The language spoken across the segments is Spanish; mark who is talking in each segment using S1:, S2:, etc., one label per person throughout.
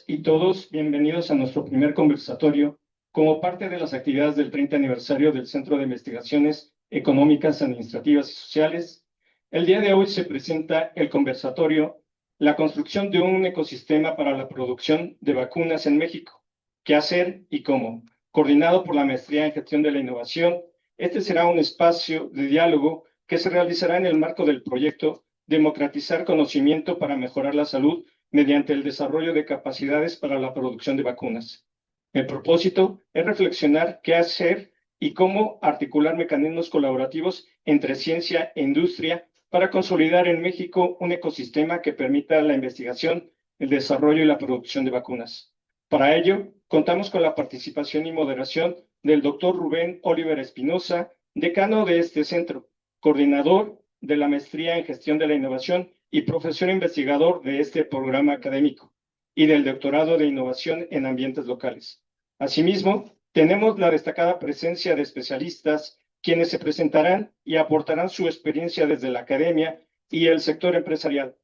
S1: Todas y todos, bienvenidos a nuestro primer conversatorio como parte de las actividades del 30 aniversario del Centro de Investigaciones Económicas, Administrativas y Sociales. El día de hoy se presenta el conversatorio La construcción de un ecosistema para la producción de vacunas en México. ¿Qué hacer y cómo? Coordinado por la Maestría en Gestión de la Innovación, este será un espacio de diálogo que se realizará en el marco del proyecto Democratizar conocimiento para mejorar la salud mediante el desarrollo de capacidades para la producción de vacunas. El propósito es reflexionar qué hacer y cómo articular mecanismos colaborativos entre ciencia e industria para consolidar en México un ecosistema que permita la investigación, el desarrollo y la producción de vacunas. Para ello, contamos con la participación y moderación del doctor Rubén Oliver Espinosa, decano de este centro, coordinador de la Maestría en Gestión de la Innovación y profesor investigador de este programa académico, y del Doctorado de Innovación en Ambientes Locales. Asimismo, tenemos la destacada presencia de especialistas quienes se presentarán y aportarán su experiencia desde la academia y el sector empresarial,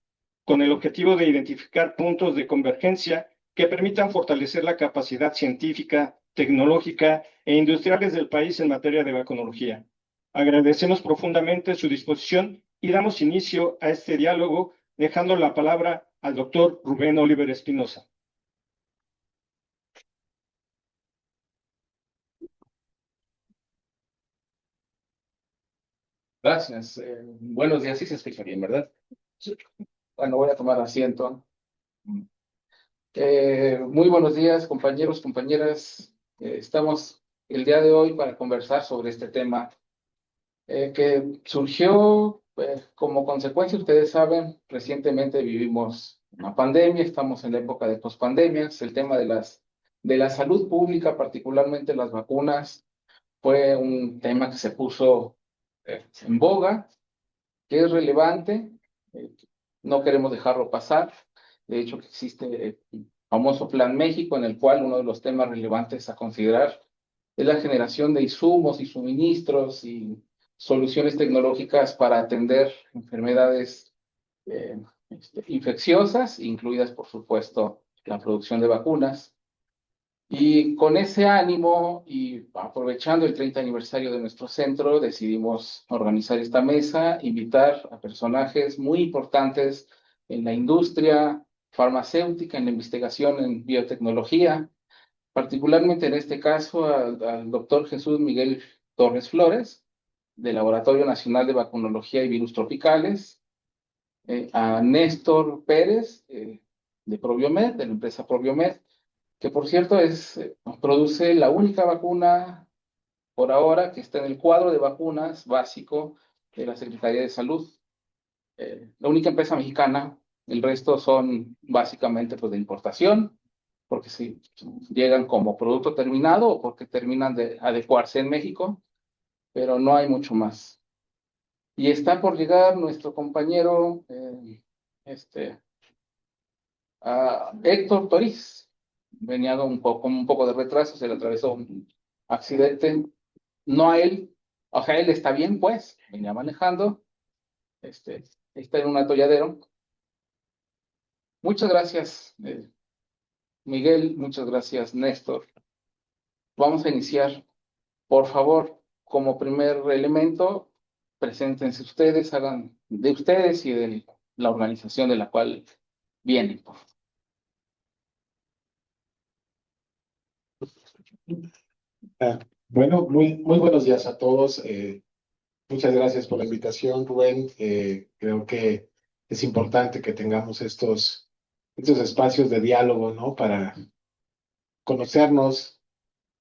S1: con el objetivo de identificar puntos de convergencia que permitan fortalecer la capacidad científica, tecnológica e industriales del país en materia de vacunología. Agradecemos profundamente su disposición y damos inicio a este diálogo dejando la palabra al doctor Rubén Oliver Espinosa.
S2: Gracias. Buenos días, sí se escucha bien, ¿verdad? Sí. Bueno, voy a tomar asiento. Muy buenos días, compañeros, compañeras. Estamos el día de hoy para conversar sobre este tema que surgió como consecuencia, ustedes saben, recientemente vivimos una pandemia, estamos en la época de pospandemias, el tema de la salud pública, particularmente las vacunas, fue un tema que se puso en boga, que es relevante, eh, no queremos dejarlo pasar. De hecho, que existe el famoso Plan México, en el cual uno de los temas relevantes a considerar es la generación de insumos y suministros y soluciones tecnológicas para atender enfermedades infecciosas, incluidas, por supuesto, la producción de vacunas. Y con ese ánimo y aprovechando el 30 aniversario de nuestro centro, decidimos organizar esta mesa, invitar a personajes muy importantes en la industria farmacéutica, en la investigación en biotecnología, particularmente en este caso al doctor Jesús Miguel Torres Flores, del Laboratorio Nacional de Vacunología y Virus Tropicales, a Néstor Pérez, de Probiomed, de la empresa Probiomed, que por cierto produce la única vacuna por ahora que está en el cuadro de vacunas básico de la Secretaría de Salud. La única empresa mexicana, el resto son básicamente pues, de importación, porque si llegan como producto terminado o porque terminan de adecuarse en México, pero no hay mucho más. Y está por llegar nuestro compañero Héctor Toriz, venía con un poco de retraso, se le atravesó un accidente, no a él, o sea, él está bien, pues, venía manejando, está en un atolladero. Muchas gracias, Miguel, muchas gracias, Néstor. Vamos a iniciar. Por favor, como primer elemento, preséntense ustedes, hagan de ustedes y de la organización de la cual vienen. Por favor.
S3: Bueno, muy buenos días a todos. Muchas gracias por la invitación, Rubén. Creo que es importante que tengamos estos espacios de diálogo, ¿no? Para conocernos,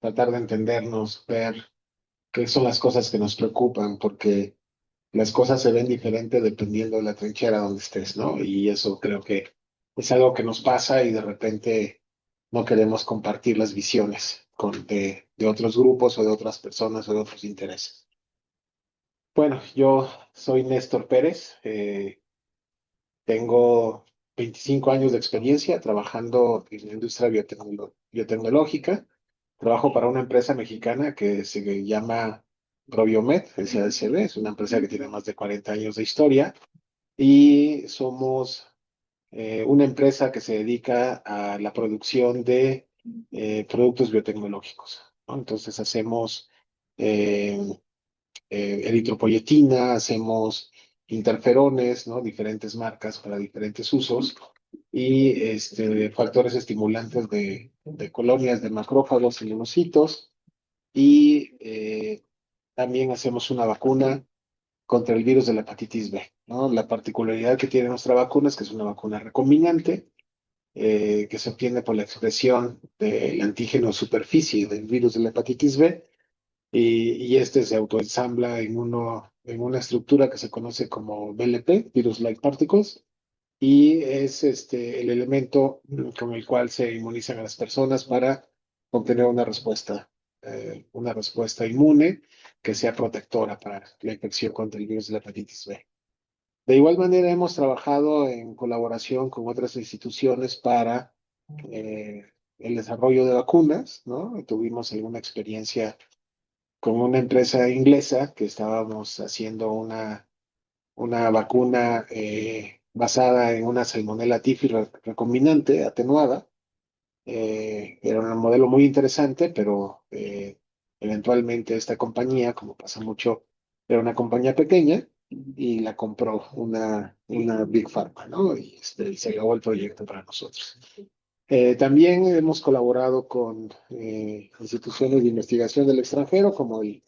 S3: tratar de entendernos, ver qué son las cosas que nos preocupan, porque las cosas se ven diferente dependiendo de la trinchera donde estés, ¿no? Y eso creo que es algo que nos pasa y de repente no queremos compartir las visiones de otros grupos o de otras personas o de otros intereses. Bueno, yo soy Néstor Pérez, tengo 25 años de experiencia trabajando en la industria biotecnológica. Trabajo para una empresa mexicana que se llama Probiomed, SADCB, es una empresa que tiene más de 40 años de historia y somos una empresa que se dedica a la producción de productos biotecnológicos, ¿no? Entonces hacemos eh, eritropoyetina, hacemos interferones, ¿no? Diferentes marcas para diferentes usos y factores estimulantes de colonias de macrófagos y linocitos y también hacemos una vacuna contra el virus de la hepatitis B, ¿no? La particularidad que tiene nuestra vacuna es que es una vacuna recombinante que se obtiene por la expresión del antígeno superficie del virus de la hepatitis B y este se autoensambla en una estructura que se conoce como VLP, Virus-like Particles, y es el elemento con el cual se inmunizan a las personas para obtener una respuesta inmune que sea protectora para la infección contra el virus de la hepatitis B. De igual manera, hemos trabajado en colaboración con otras instituciones para eh, el desarrollo de vacunas, ¿no? Tuvimos alguna experiencia con una empresa inglesa que estábamos haciendo una vacuna basada en una salmonella typhi recombinante atenuada. Era un modelo muy interesante, pero eventualmente esta compañía, como pasa mucho, era una compañía pequeña y la compró una Big Pharma, ¿no? Y se acabó el proyecto para nosotros. También hemos colaborado con instituciones de investigación del extranjero, como el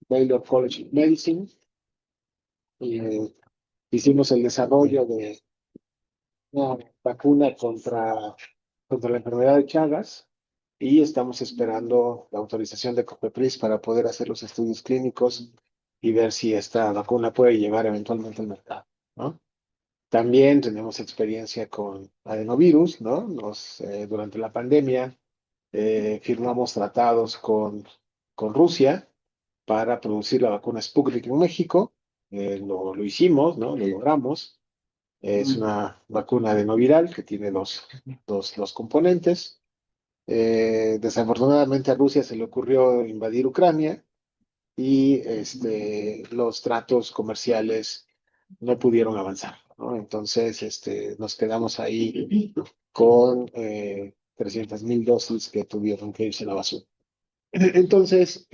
S3: Baylor College of Medicine. Eh, Hicimos el desarrollo de una vacuna contra la enfermedad de Chagas y estamos esperando la autorización de COFEPRIS para poder hacer los estudios clínicos y ver si esta vacuna puede llegar eventualmente al mercado, ¿no? También tenemos experiencia con adenovirus, ¿no? Durante la pandemia firmamos tratados con Rusia para producir la vacuna Sputnik en México. Lo hicimos, ¿no? Lo logramos. Es una vacuna adenoviral que tiene dos componentes. Desafortunadamente a Rusia se le ocurrió invadir Ucrania y los tratos comerciales no pudieron avanzar, ¿no? Entonces, nos quedamos ahí con 300,000 dosis que tuvieron que irse a la basura. Entonces,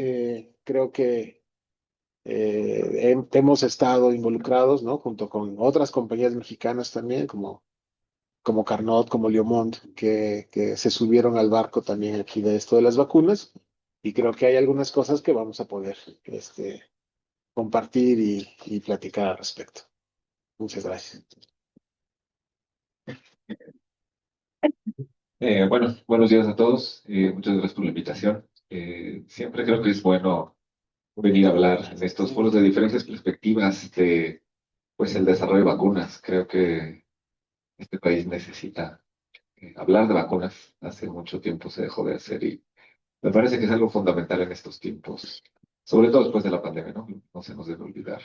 S3: creo que hemos estado involucrados, ¿no? Junto con otras compañías mexicanas también, como Carnot, como Leomont, que se subieron al barco también aquí de esto de las vacunas. Y creo que hay algunas cosas que vamos a poder compartir y platicar al respecto. Muchas gracias.
S4: Bueno, buenos días a todos. Muchas gracias por la invitación. Siempre creo que es bueno venir a hablar en estos foros de diferentes perspectivas de, pues, el desarrollo de vacunas. Creo que este país necesita hablar de vacunas. Hace mucho tiempo se dejó de hacer y me parece que es algo fundamental en estos tiempos, sobre todo después de la pandemia, ¿no? No se nos debe olvidar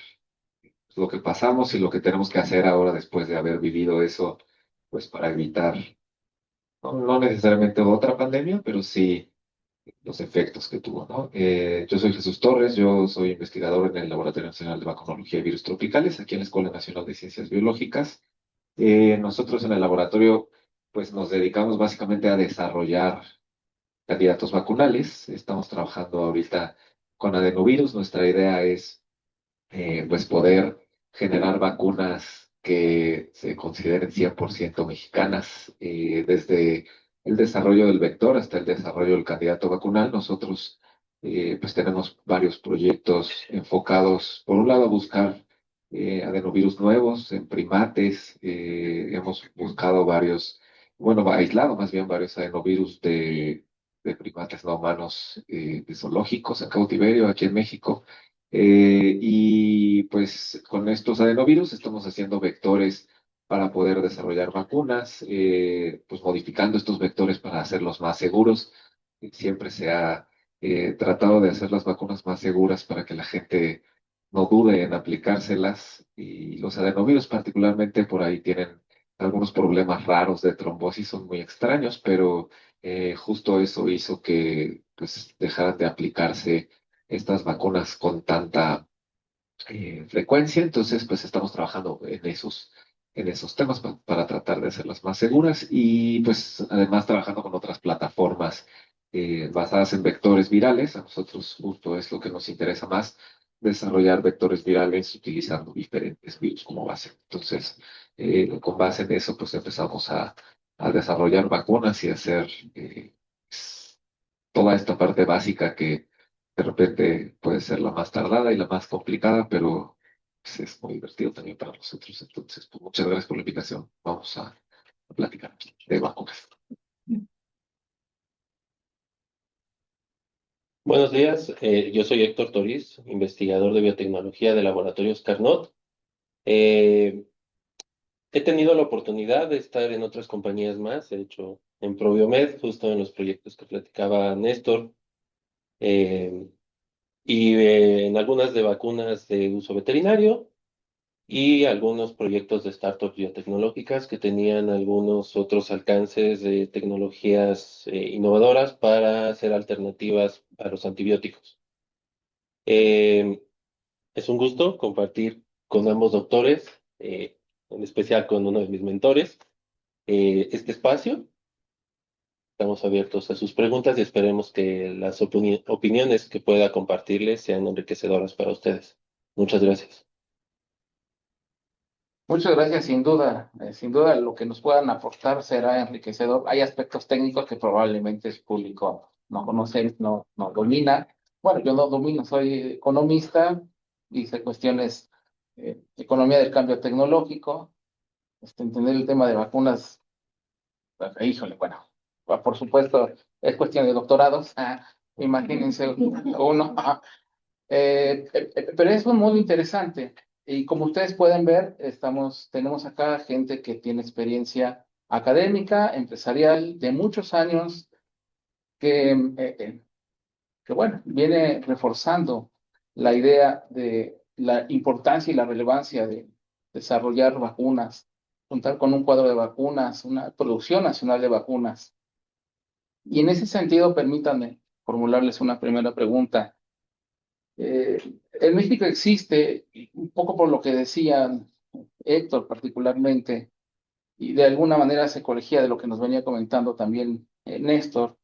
S4: lo que pasamos y lo que tenemos que hacer ahora después de haber vivido eso, pues para evitar, no necesariamente otra pandemia, pero sí los efectos que tuvo, ¿no? Yo soy Jesús Torres, yo soy investigador en el Laboratorio Nacional de Vacunología y Virus Tropicales, aquí en la Escuela Nacional de Ciencias Biológicas. Nosotros en el laboratorio, pues nos dedicamos básicamente a desarrollar candidatos vacunales. Estamos trabajando ahorita con adenovirus. Nuestra idea es pues poder generar vacunas que se consideren 100% mexicanas, desde el desarrollo del vector hasta el desarrollo del candidato vacunal. Nosotros pues tenemos varios proyectos enfocados, por un lado, a buscar adenovirus nuevos en primates. Hemos buscado varios, bueno, aislado más bien varios adenovirus de primates no humanos, de zoológicos en cautiverio aquí en México. Y pues con estos adenovirus estamos haciendo vectores para poder desarrollar vacunas, pues modificando estos vectores para hacerlos más seguros. Siempre se ha tratado de hacer las vacunas más seguras para que la gente no dude en aplicárselas. Y los adenovirus particularmente por ahí tienen algunos problemas raros de trombosis, son muy extraños, pero justo eso hizo que pues dejaran de aplicarse estas vacunas con tanta frecuencia. Entonces pues estamos trabajando en esos temas para tratar de hacerlas más seguras y pues además trabajando con otras plataformas basadas en vectores virales. A nosotros justo es lo que nos interesa más, desarrollar vectores virales utilizando diferentes virus como base. Entonces, con base en eso, pues empezamos a desarrollar vacunas y hacer pues, toda esta parte básica que de repente puede ser la más tardada y la más complicada, pero pues, es muy divertido también para nosotros. Entonces, pues, muchas gracias por la invitación. Vamos a platicar de vacunas.
S5: Buenos días, yo soy Héctor Toriz, investigador de biotecnología de Laboratorios Carnot. Eh, He tenido la oportunidad de estar en otras compañías más, de hecho en Probiomed, justo en los proyectos que platicaba Néstor, eh, y en algunas de vacunas de uso veterinario y algunos proyectos de startups biotecnológicas que tenían algunos otros alcances de tecnologías innovadoras para hacer alternativas a los antibióticos. Eh, Es un gusto compartir con ambos doctores, en especial con uno de mis mentores, este espacio. Estamos abiertos a sus preguntas y esperemos que las opiniones que pueda compartirles sean enriquecedoras para ustedes. Muchas gracias.
S2: Muchas gracias, sin duda lo que nos puedan aportar será enriquecedor. Hay aspectos técnicos que probablemente el público no conoce, no domina. Bueno, yo no domino, soy economista, hice cuestiones economía del cambio tecnológico, entender el tema de vacunas, híjole, bueno, por supuesto, es cuestión de doctorados, imagínense uno, pero es un modo interesante. Y como ustedes pueden ver, tenemos acá gente que tiene experiencia académica, empresarial, de muchos años, que, que bueno, viene reforzando la idea de la importancia y la relevancia de desarrollar vacunas, contar con un cuadro de vacunas, una producción nacional de vacunas. Y en ese sentido, permítanme formularles una primera pregunta. En México existe, un poco por lo que decía Héctor particularmente, y de alguna manera se corregía de lo que nos venía comentando también Néstor,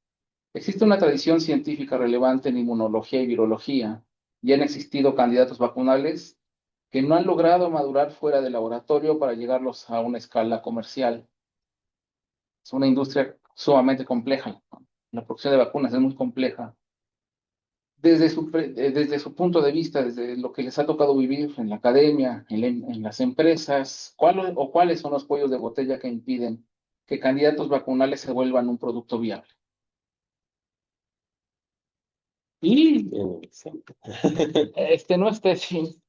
S2: existe una tradición científica relevante en inmunología y virología, y han existido candidatos vacunales que no han logrado madurar fuera del laboratorio para llegarlos a una escala comercial. Es una industria sumamente compleja. La producción de vacunas es muy compleja. Desde su punto de vista, desde lo que les ha tocado vivir en la academia, en las empresas, ¿cuáles son los cuellos de botella que impiden que candidatos vacunales se vuelvan un producto viable?
S5: Y
S2: No esté sí.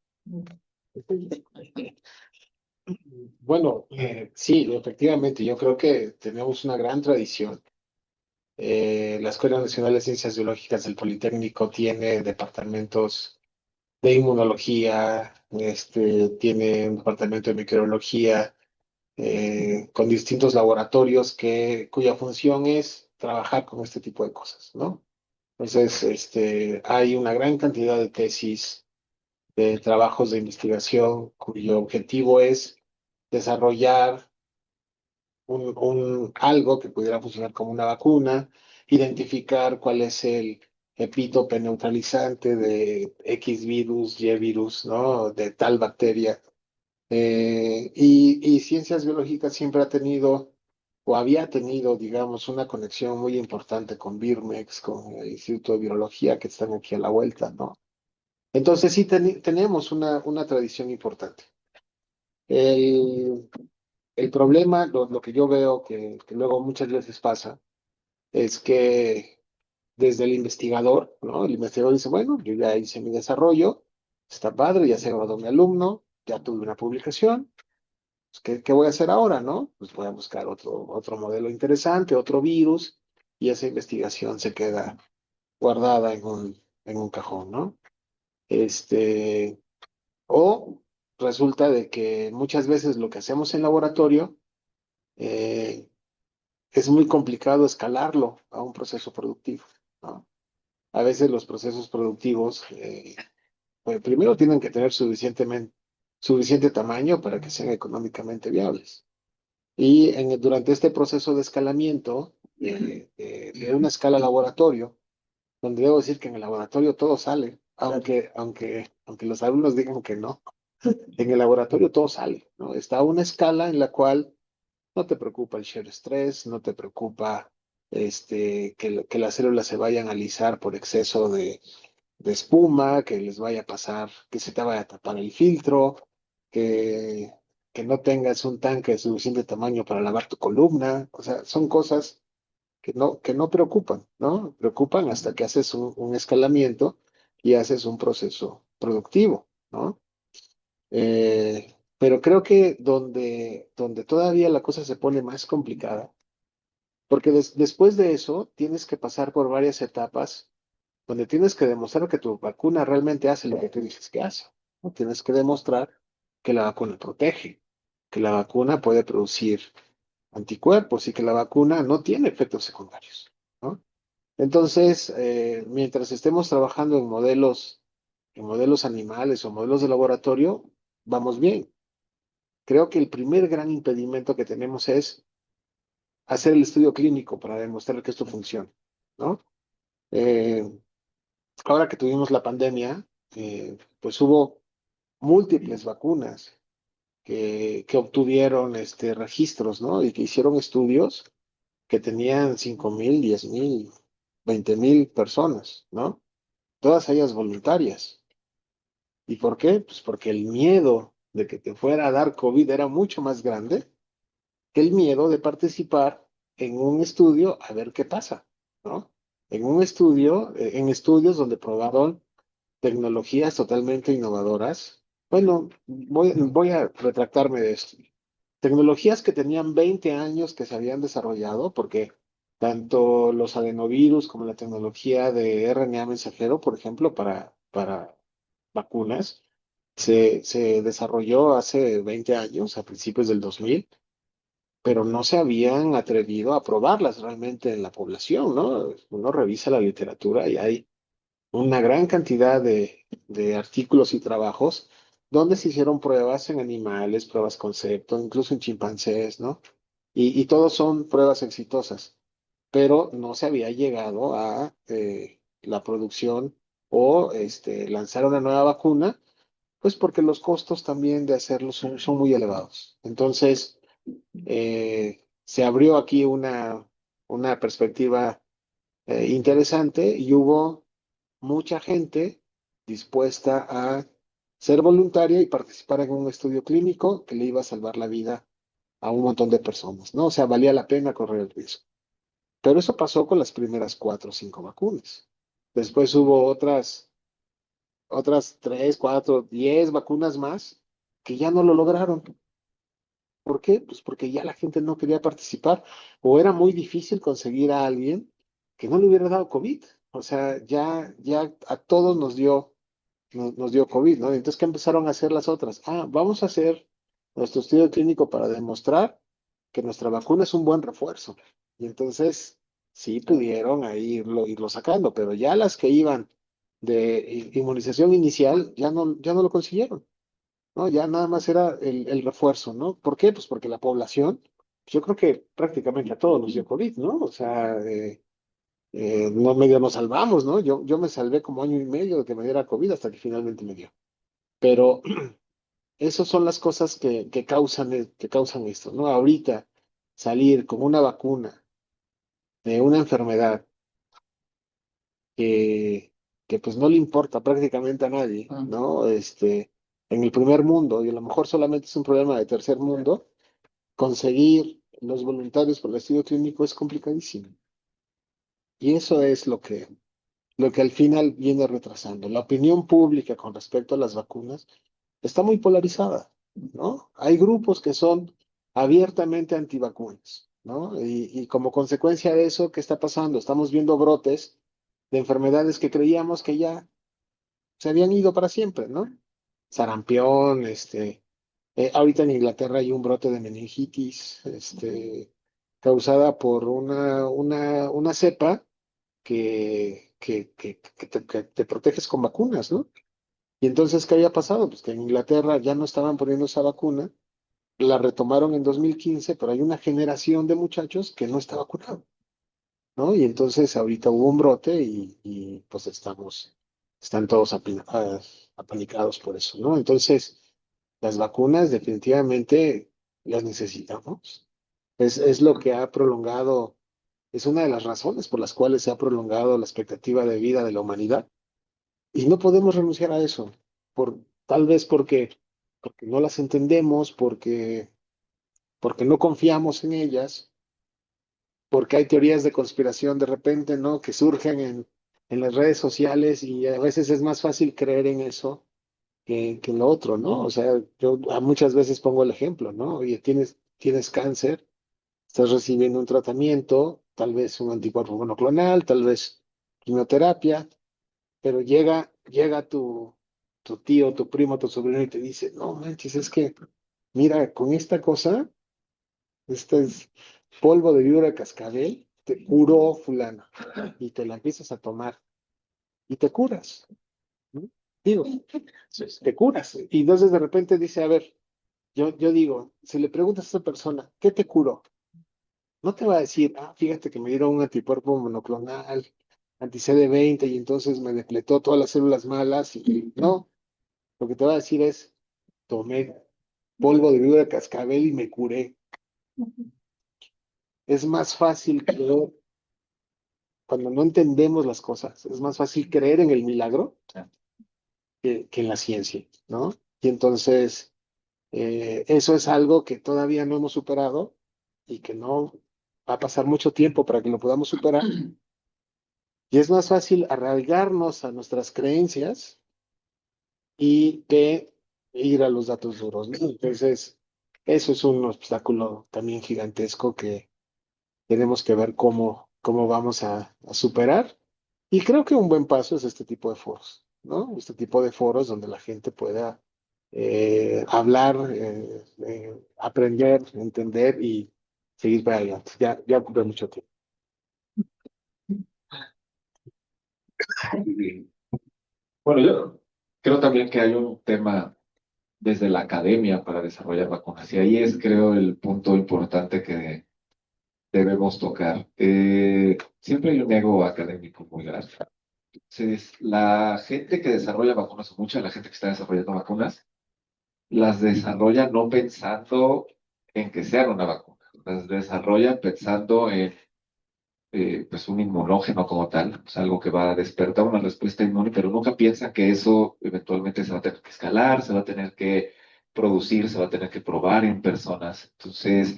S3: Bueno, sí, efectivamente, yo creo que tenemos una gran tradición. La Escuela Nacional de Ciencias Biológicas del Politécnico tiene departamentos de inmunología, tiene un departamento de microbiología, con distintos laboratorios cuya función es trabajar con este tipo de cosas, ¿no? Entonces, hay una gran cantidad de tesis, de trabajos de investigación cuyo objetivo es desarrollar algo que pudiera funcionar como una vacuna, identificar cuál es el epítope neutralizante de X virus, Y virus, ¿no? De tal bacteria. Y ciencias biológicas siempre ha tenido o había tenido, digamos, una conexión muy importante con Birmex, con el Instituto de Biología que están aquí a la vuelta, ¿no? Entonces sí tenemos una tradición importante. El, el problema, lo que yo veo que luego muchas veces pasa, es que desde el investigador, ¿no? El investigador dice, bueno, yo ya hice mi desarrollo, está padre, ya se graduó mi alumno, ya tuve una publicación, pues, ¿qué voy a hacer ahora, no? Pues voy a buscar otro modelo interesante, otro virus, y esa investigación se queda guardada en un cajón, ¿no? Este, o resulta de que muchas veces lo que hacemos en laboratorio eh, es muy complicado escalarlo a un proceso productivo, ¿no? A veces los procesos productivos, pues, primero tienen que tener suficientemente suficiente tamaño para que sean económicamente viables. Y durante este proceso de escalamiento, de una escala laboratorio, donde debo decir que en el laboratorio todo sale, aunque los alumnos digan que no, en el laboratorio todo sale, ¿no? Está una escala en la cual no te preocupa el shear stress, no te preocupa que las células se vayan a alisar por exceso de espuma, que les vaya a pasar, que se te vaya a tapar el filtro, que, que no tengas un tanque de suficiente tamaño para lavar tu columna. O sea, son cosas que no preocupan, ¿no? Preocupan hasta que haces un escalamiento y haces un proceso productivo, ¿no? Pero creo que donde todavía la cosa se pone más complicada, porque después de eso tienes que pasar por varias etapas donde tienes que demostrar que tu vacuna realmente hace lo que tú dices que hace, ¿no? Tienes que demostrar que la vacuna protege, que la vacuna puede producir anticuerpos y que la vacuna no tiene efectos secundarios, ¿no? Entonces, mientras estemos trabajando en modelos animales o modelos de laboratorio, vamos bien. Creo que el primer gran impedimento que tenemos es hacer el estudio clínico para demostrar que esto funciona, ¿no? Eh, Ahora que tuvimos la pandemia, pues hubo múltiples vacunas que obtuvieron registros, ¿no? Y que hicieron estudios que tenían 5,000, 10,000, 20,000 personas, ¿no? Todas ellas voluntarias. ¿Y por qué? Pues porque el miedo de que te fuera a dar COVID era mucho más grande que el miedo de participar en un estudio a ver qué pasa, ¿no? En estudios donde probaron tecnologías totalmente innovadoras. Bueno, voy a retractarme de esto. Tecnologías que tenían 20 años que se habían desarrollado, porque tanto los adenovirus como la tecnología de RNA mensajero, por ejemplo, para vacunas, se desarrolló hace 20 años, a principios del 2000, pero no se habían atrevido a probarlas realmente en la población, ¿no? Uno revisa la literatura y hay una gran cantidad de artículos y trabajos donde se hicieron pruebas en animales, pruebas concepto, incluso en chimpancés, ¿no? Y todos son pruebas exitosas, pero no se había llegado a la producción o lanzar una nueva vacuna, pues porque los costos también de hacerlo son muy elevados. Entonces, se abrió aquí una perspectiva interesante y hubo mucha gente dispuesta a ser voluntaria y participar en un estudio clínico que le iba a salvar la vida a un montón de personas, ¿no? O sea, valía la pena correr el riesgo. Pero eso pasó con las primeras 4 o 5 vacunas. Después hubo otras 3, 4, 10 vacunas más que ya no lo lograron. ¿Por qué? Pues porque ya la gente no quería participar o era muy difícil conseguir a alguien que no le hubiera dado COVID. O sea, ya a todos nos dio COVID, ¿no? Entonces, ¿qué empezaron a hacer las otras? Vamos a hacer nuestro estudio clínico para demostrar que nuestra vacuna es un buen refuerzo. Y entonces, sí pudieron ahí irlo sacando, pero ya las que iban de inmunización inicial ya no lo consiguieron, ¿no? Ya nada más era el refuerzo, ¿no? ¿Por qué? Pues porque la población, yo creo que prácticamente a todos nos dio COVID, ¿no? O sea, no medio nos salvamos, ¿no? Yo me salvé como año y medio de que me diera COVID hasta que finalmente me dio. Pero esas son las cosas que causan esto, ¿no? Ahorita salir con una vacuna de una enfermedad que, que pues no le importa prácticamente a nadie, ¿no? En el primer mundo, y a lo mejor solamente es un problema de tercer mundo, conseguir los voluntarios por el estudio clínico es complicadísimo. Y eso es lo que al final viene retrasando. La opinión pública con respecto a las vacunas está muy polarizada, ¿no? Hay grupos que son abiertamente antivacunas, ¿no? Y como consecuencia de eso, ¿qué está pasando? Estamos viendo brotes de enfermedades que creíamos que ya se habían ido para siempre, ¿no? Sarampión, ahorita en Inglaterra hay un brote de meningitis, causada por una cepa que te proteges con vacunas, ¿no? Y entonces, ¿qué había pasado? Pues que en Inglaterra ya no estaban poniendo esa vacuna, la retomaron en 2015, pero hay una generación de muchachos que no está vacunado, ¿no? Y entonces ahorita hubo un brote y pues están todos apanicados por eso, ¿no? Entonces, las vacunas definitivamente las necesitamos. Es lo que ha prolongado, es una de las razones por las cuales se ha prolongado la expectativa de vida de la humanidad. Y no podemos renunciar a eso, tal vez porque no las entendemos, porque no confiamos en ellas, porque hay teorías de conspiración de repente, ¿no? Que surgen en las redes sociales y a veces es más fácil creer en eso que en lo otro, ¿no? O sea, yo muchas veces pongo el ejemplo, ¿no? Oye, tienes cáncer, estás recibiendo un tratamiento, tal vez un anticuerpo monoclonal, tal vez quimioterapia, pero llega tu tío, tu primo, tu sobrino y te dice, no manches, es que, mira, con esta cosa, este es polvo de víbora de cascabel, te curó fulano, y te la empiezas a tomar, y te curas, ¿no? Digo, te curas. Y entonces de repente dice, a ver, yo digo, si le preguntas a esa persona, ¿qué te curó? No te va a decir, fíjate que me dieron un anticuerpo monoclonal, anti-CD20, y entonces me depletó todas las células malas, y no, lo que te va a decir es, tomé polvo de víbora de cascabel y me curé. Es más fácil creer, cuando no entendemos las cosas, es más fácil creer en el milagro que en la ciencia, ¿no? Y entonces, eso es algo que todavía no hemos superado y que no va a pasar mucho tiempo para que lo podamos superar. Y es más fácil arraigarnos a nuestras creencias y que ir a los datos duros, ¿no? Entonces, eso es un obstáculo también gigantesco que tenemos que ver cómo vamos a superar. Y creo que un buen paso es este tipo de foros, ¿no? Este tipo de foros donde la gente pueda hablar, aprender, entender y seguir para adelante. Ya ocupé mucho tiempo.
S4: Y, bueno, yo creo también que hay un tema desde la academia para desarrollar vacunas y ahí es, creo, el punto importante que debemos tocar. Siempre hay un ego académico muy grande. La gente que desarrolla vacunas, o mucha de la gente que está desarrollando vacunas, las desarrolla no pensando en que sean una vacuna, las desarrollan pensando en pues un inmunógeno como tal, o sea, algo que va a despertar una respuesta inmune, pero nunca piensan que eso eventualmente se va a tener que escalar, se va a tener que producir, se va a tener que probar en personas. Entonces,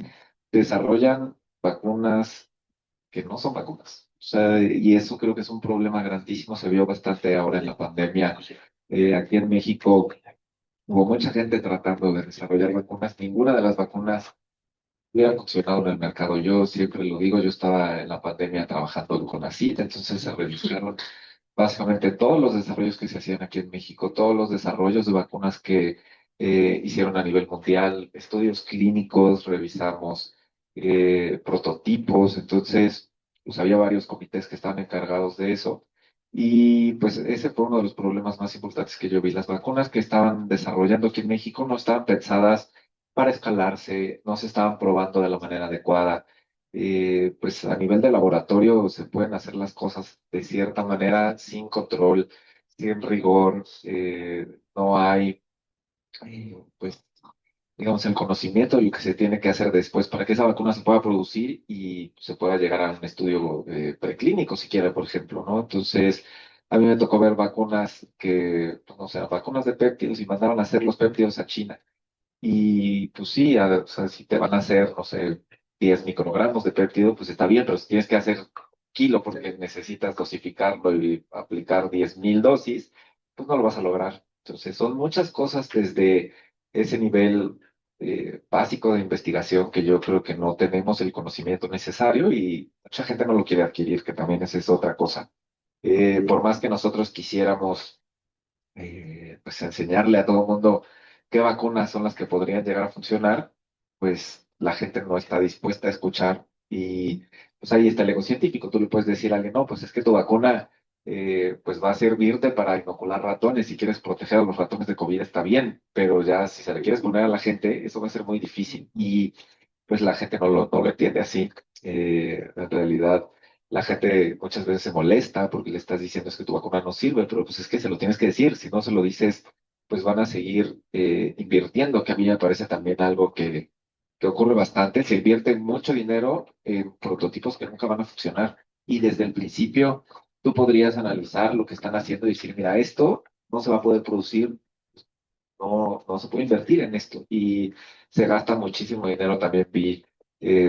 S4: desarrollan vacunas que no son vacunas. O sea, y eso creo que es un problema grandísimo, se vio bastante ahora en la pandemia. Aquí en México hubo mucha gente tratando de desarrollar vacunas, ninguna de las vacunas hubiera funcionado en el mercado. Yo siempre lo digo, yo estaba en la pandemia trabajando con la CIT, entonces se revisaron básicamente todos los desarrollos que se hacían aquí en México, todos los desarrollos de vacunas que hicieron a nivel mundial, estudios clínicos, revisamos prototipos, entonces pues había varios comités que estaban encargados de eso. Y pues ese fue uno de los problemas más importantes que yo vi. Las vacunas que estaban desarrollando aquí en México no estaban pensadas para escalarse, no se estaban probando de la manera adecuada. Pues a nivel de laboratorio se pueden hacer las cosas de cierta manera sin control, sin rigor, no hay, pues, digamos, el conocimiento de lo que se tiene que hacer después para que esa vacuna se pueda producir y se pueda llegar a un estudio preclínico, siquiera, por ejemplo, ¿no? Entonces, a mí me tocó ver vacunas que, pues, no sé, vacunas de péptidos y mandaron a hacer los péptidos a China. Y pues sí, o sea, si te van a hacer, no sé, 10 microgramos de péptido, pues está bien, pero si tienes que hacer kilo porque necesitas dosificarlo y aplicar 10.000 dosis, pues no lo vas a lograr. Entonces, son muchas cosas desde ese nivel básico de investigación que yo creo que no tenemos el conocimiento necesario y mucha gente no lo quiere adquirir, que también esa es otra cosa. Por más que nosotros quisiéramos pues enseñarle a todo el mundo qué vacunas son las que podrían llegar a funcionar, pues la gente no está dispuesta a escuchar y pues ahí está el ego científico. Tú le puedes decir a alguien, no, pues es que tu vacuna pues va a servirte para inocular ratones. Si quieres proteger a los ratones de COVID está bien, pero ya si se le quieres poner a la gente, eso va a ser muy difícil y pues la gente no lo entiende así. En realidad, la gente muchas veces se molesta porque le estás diciendo es que tu vacuna no sirve, pero pues es que se lo tienes que decir. Si no se lo dices, pues van a seguir invirtiendo, que a mí me parece también algo que ocurre bastante. Se invierte mucho dinero en prototipos que nunca van a funcionar. Y desde el principio, tú podrías analizar lo que están haciendo y decir, mira, esto no se va a poder producir, no se puede invertir en esto. Y se gasta muchísimo dinero. También vi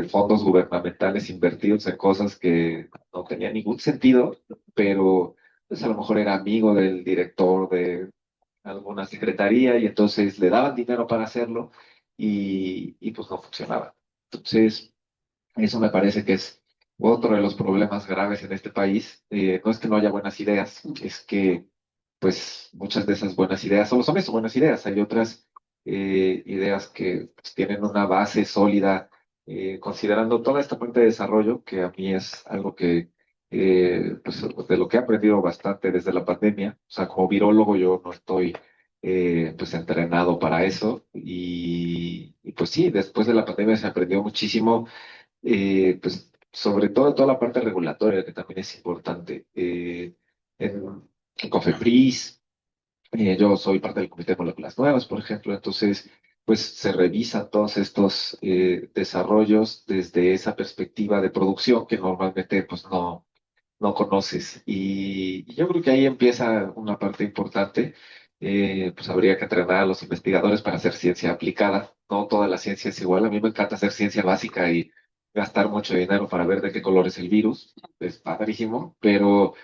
S4: fondos gubernamentales invertidos en cosas que no tenían ningún sentido, pero pues a lo mejor era amigo del director de alguna secretaría y entonces le daban dinero para hacerlo y pues no funcionaba. Entonces, eso me parece que es otro de los problemas graves en este país. No es que no haya buenas ideas, es que pues muchas de esas buenas ideas solo son eso, buenas ideas. Hay otras ideas que pues, tienen una base sólida, considerando toda esta parte de desarrollo, que a mí es algo que, pues de lo que he aprendido bastante desde la pandemia. O sea, como virólogo yo no estoy pues entrenado para eso y pues sí, después de la pandemia se aprendió muchísimo pues sobre todo toda la parte regulatoria, que también es importante. En COFEPRIS, yo soy parte del Comité de Moléculas Nuevas, por ejemplo, entonces, pues se revisan todos estos desarrollos desde esa perspectiva de producción que normalmente pues no conoces. Y yo creo que ahí empieza una parte importante. Pues habría que entrenar a los investigadores para hacer ciencia aplicada. No toda la ciencia es igual. A mí me encanta hacer ciencia básica y gastar mucho dinero para ver de qué color es el virus. Es padrísimo, pero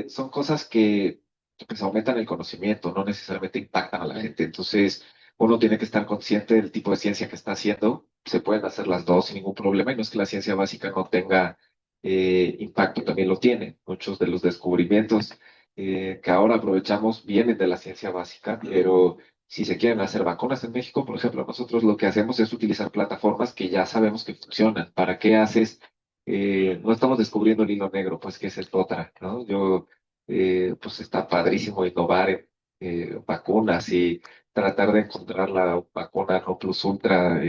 S4: son cosas que pues, aumentan el conocimiento, no necesariamente impactan a la gente. Entonces, uno tiene que estar consciente del tipo de ciencia que está haciendo. Se pueden hacer las dos sin ningún problema y no es que la ciencia básica no tenga impacto, también lo tiene. Muchos de los descubrimientos que ahora aprovechamos vienen de la ciencia básica, pero si se quieren hacer vacunas en México, por ejemplo, nosotros lo que hacemos es utilizar plataformas que ya sabemos que funcionan. ¿Para qué haces? No estamos descubriendo el hilo negro, pues que esa es otra, ¿no? Pues está padrísimo innovar en vacunas y tratar de encontrar la vacuna no plus ultra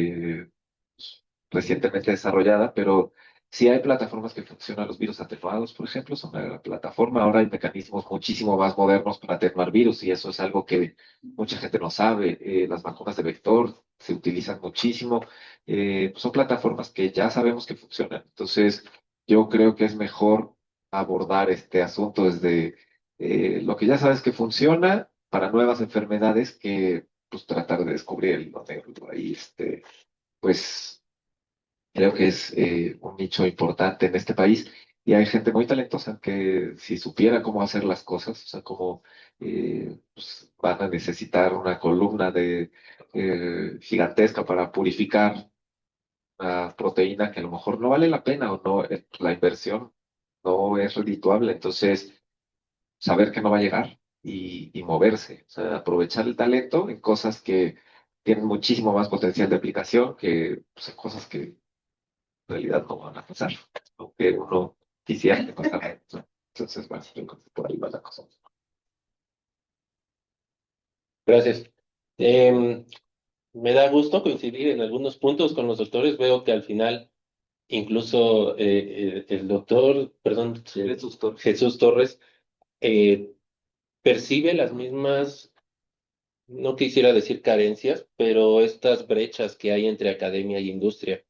S4: recientemente desarrollada, pero sí hay plataformas que funcionan los virus atenuados, por ejemplo, son una plataforma. Ahora hay mecanismos muchísimo más modernos para atenuar virus y eso es algo que mucha gente no sabe. Las vacunas de vector se utilizan muchísimo. Pues son plataformas que ya sabemos que funcionan. Entonces, yo creo que es mejor abordar este asunto desde lo que ya sabes que funciona para nuevas enfermedades que pues tratar de descubrir el hilo negro. Ahí, pues creo que es un nicho importante en este país y hay gente muy talentosa que si supiera cómo hacer las cosas, o sea, cómo pues, van a necesitar una columna de gigantesca para purificar una proteína que a lo mejor no vale la pena o no, la inversión no es redituable, entonces saber que no va a llegar y moverse, o sea, aprovechar el talento en cosas que tienen muchísimo más potencial de aplicación que pues, en cosas que realidad no van a pasar, aunque uno quisiera que pasara. ¿No? Entonces, bueno, yo creo que por ahí va la cosa.
S5: Gracias. Me da gusto coincidir en algunos puntos con los doctores. Veo que al final, incluso el doctor, perdón, Jesús Torres, eh, percibe las mismas, no quisiera decir carencias, pero estas brechas que hay entre academia y industria.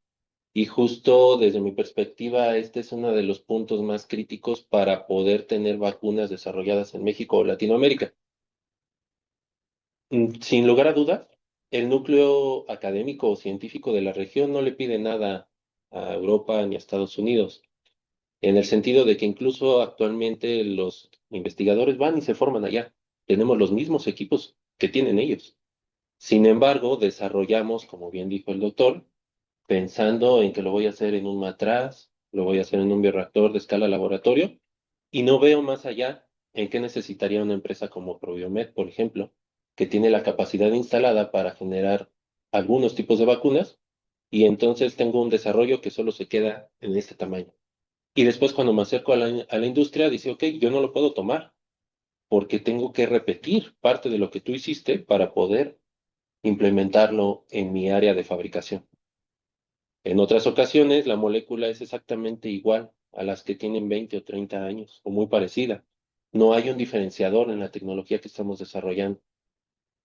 S5: Y justo desde mi perspectiva, este es uno de los puntos más críticos para poder tener vacunas desarrolladas en México o Latinoamérica. Sin lugar a dudas, el núcleo académico o científico de la región no le pide nada a Europa ni a Estados Unidos, en el sentido de que incluso actualmente los investigadores van y se forman allá. Tenemos los mismos equipos que tienen ellos. Sin embargo, desarrollamos, como bien dijo el doctor, pensando en que lo voy a hacer en un matraz, lo voy a hacer en un bioreactor de escala laboratorio, y no veo más allá en qué necesitaría una empresa como Probiomed, por ejemplo, que tiene la capacidad instalada para generar algunos tipos de vacunas, y entonces tengo un desarrollo que solo se queda en este tamaño. Y después cuando me acerco a la industria, dice, ok, yo no lo puedo tomar porque tengo que repetir parte de lo que tú hiciste para poder implementarlo en mi área de fabricación. En otras ocasiones, la molécula es exactamente igual a las que tienen 20 o 30 años, o muy parecida. No hay un diferenciador en la tecnología que estamos desarrollando.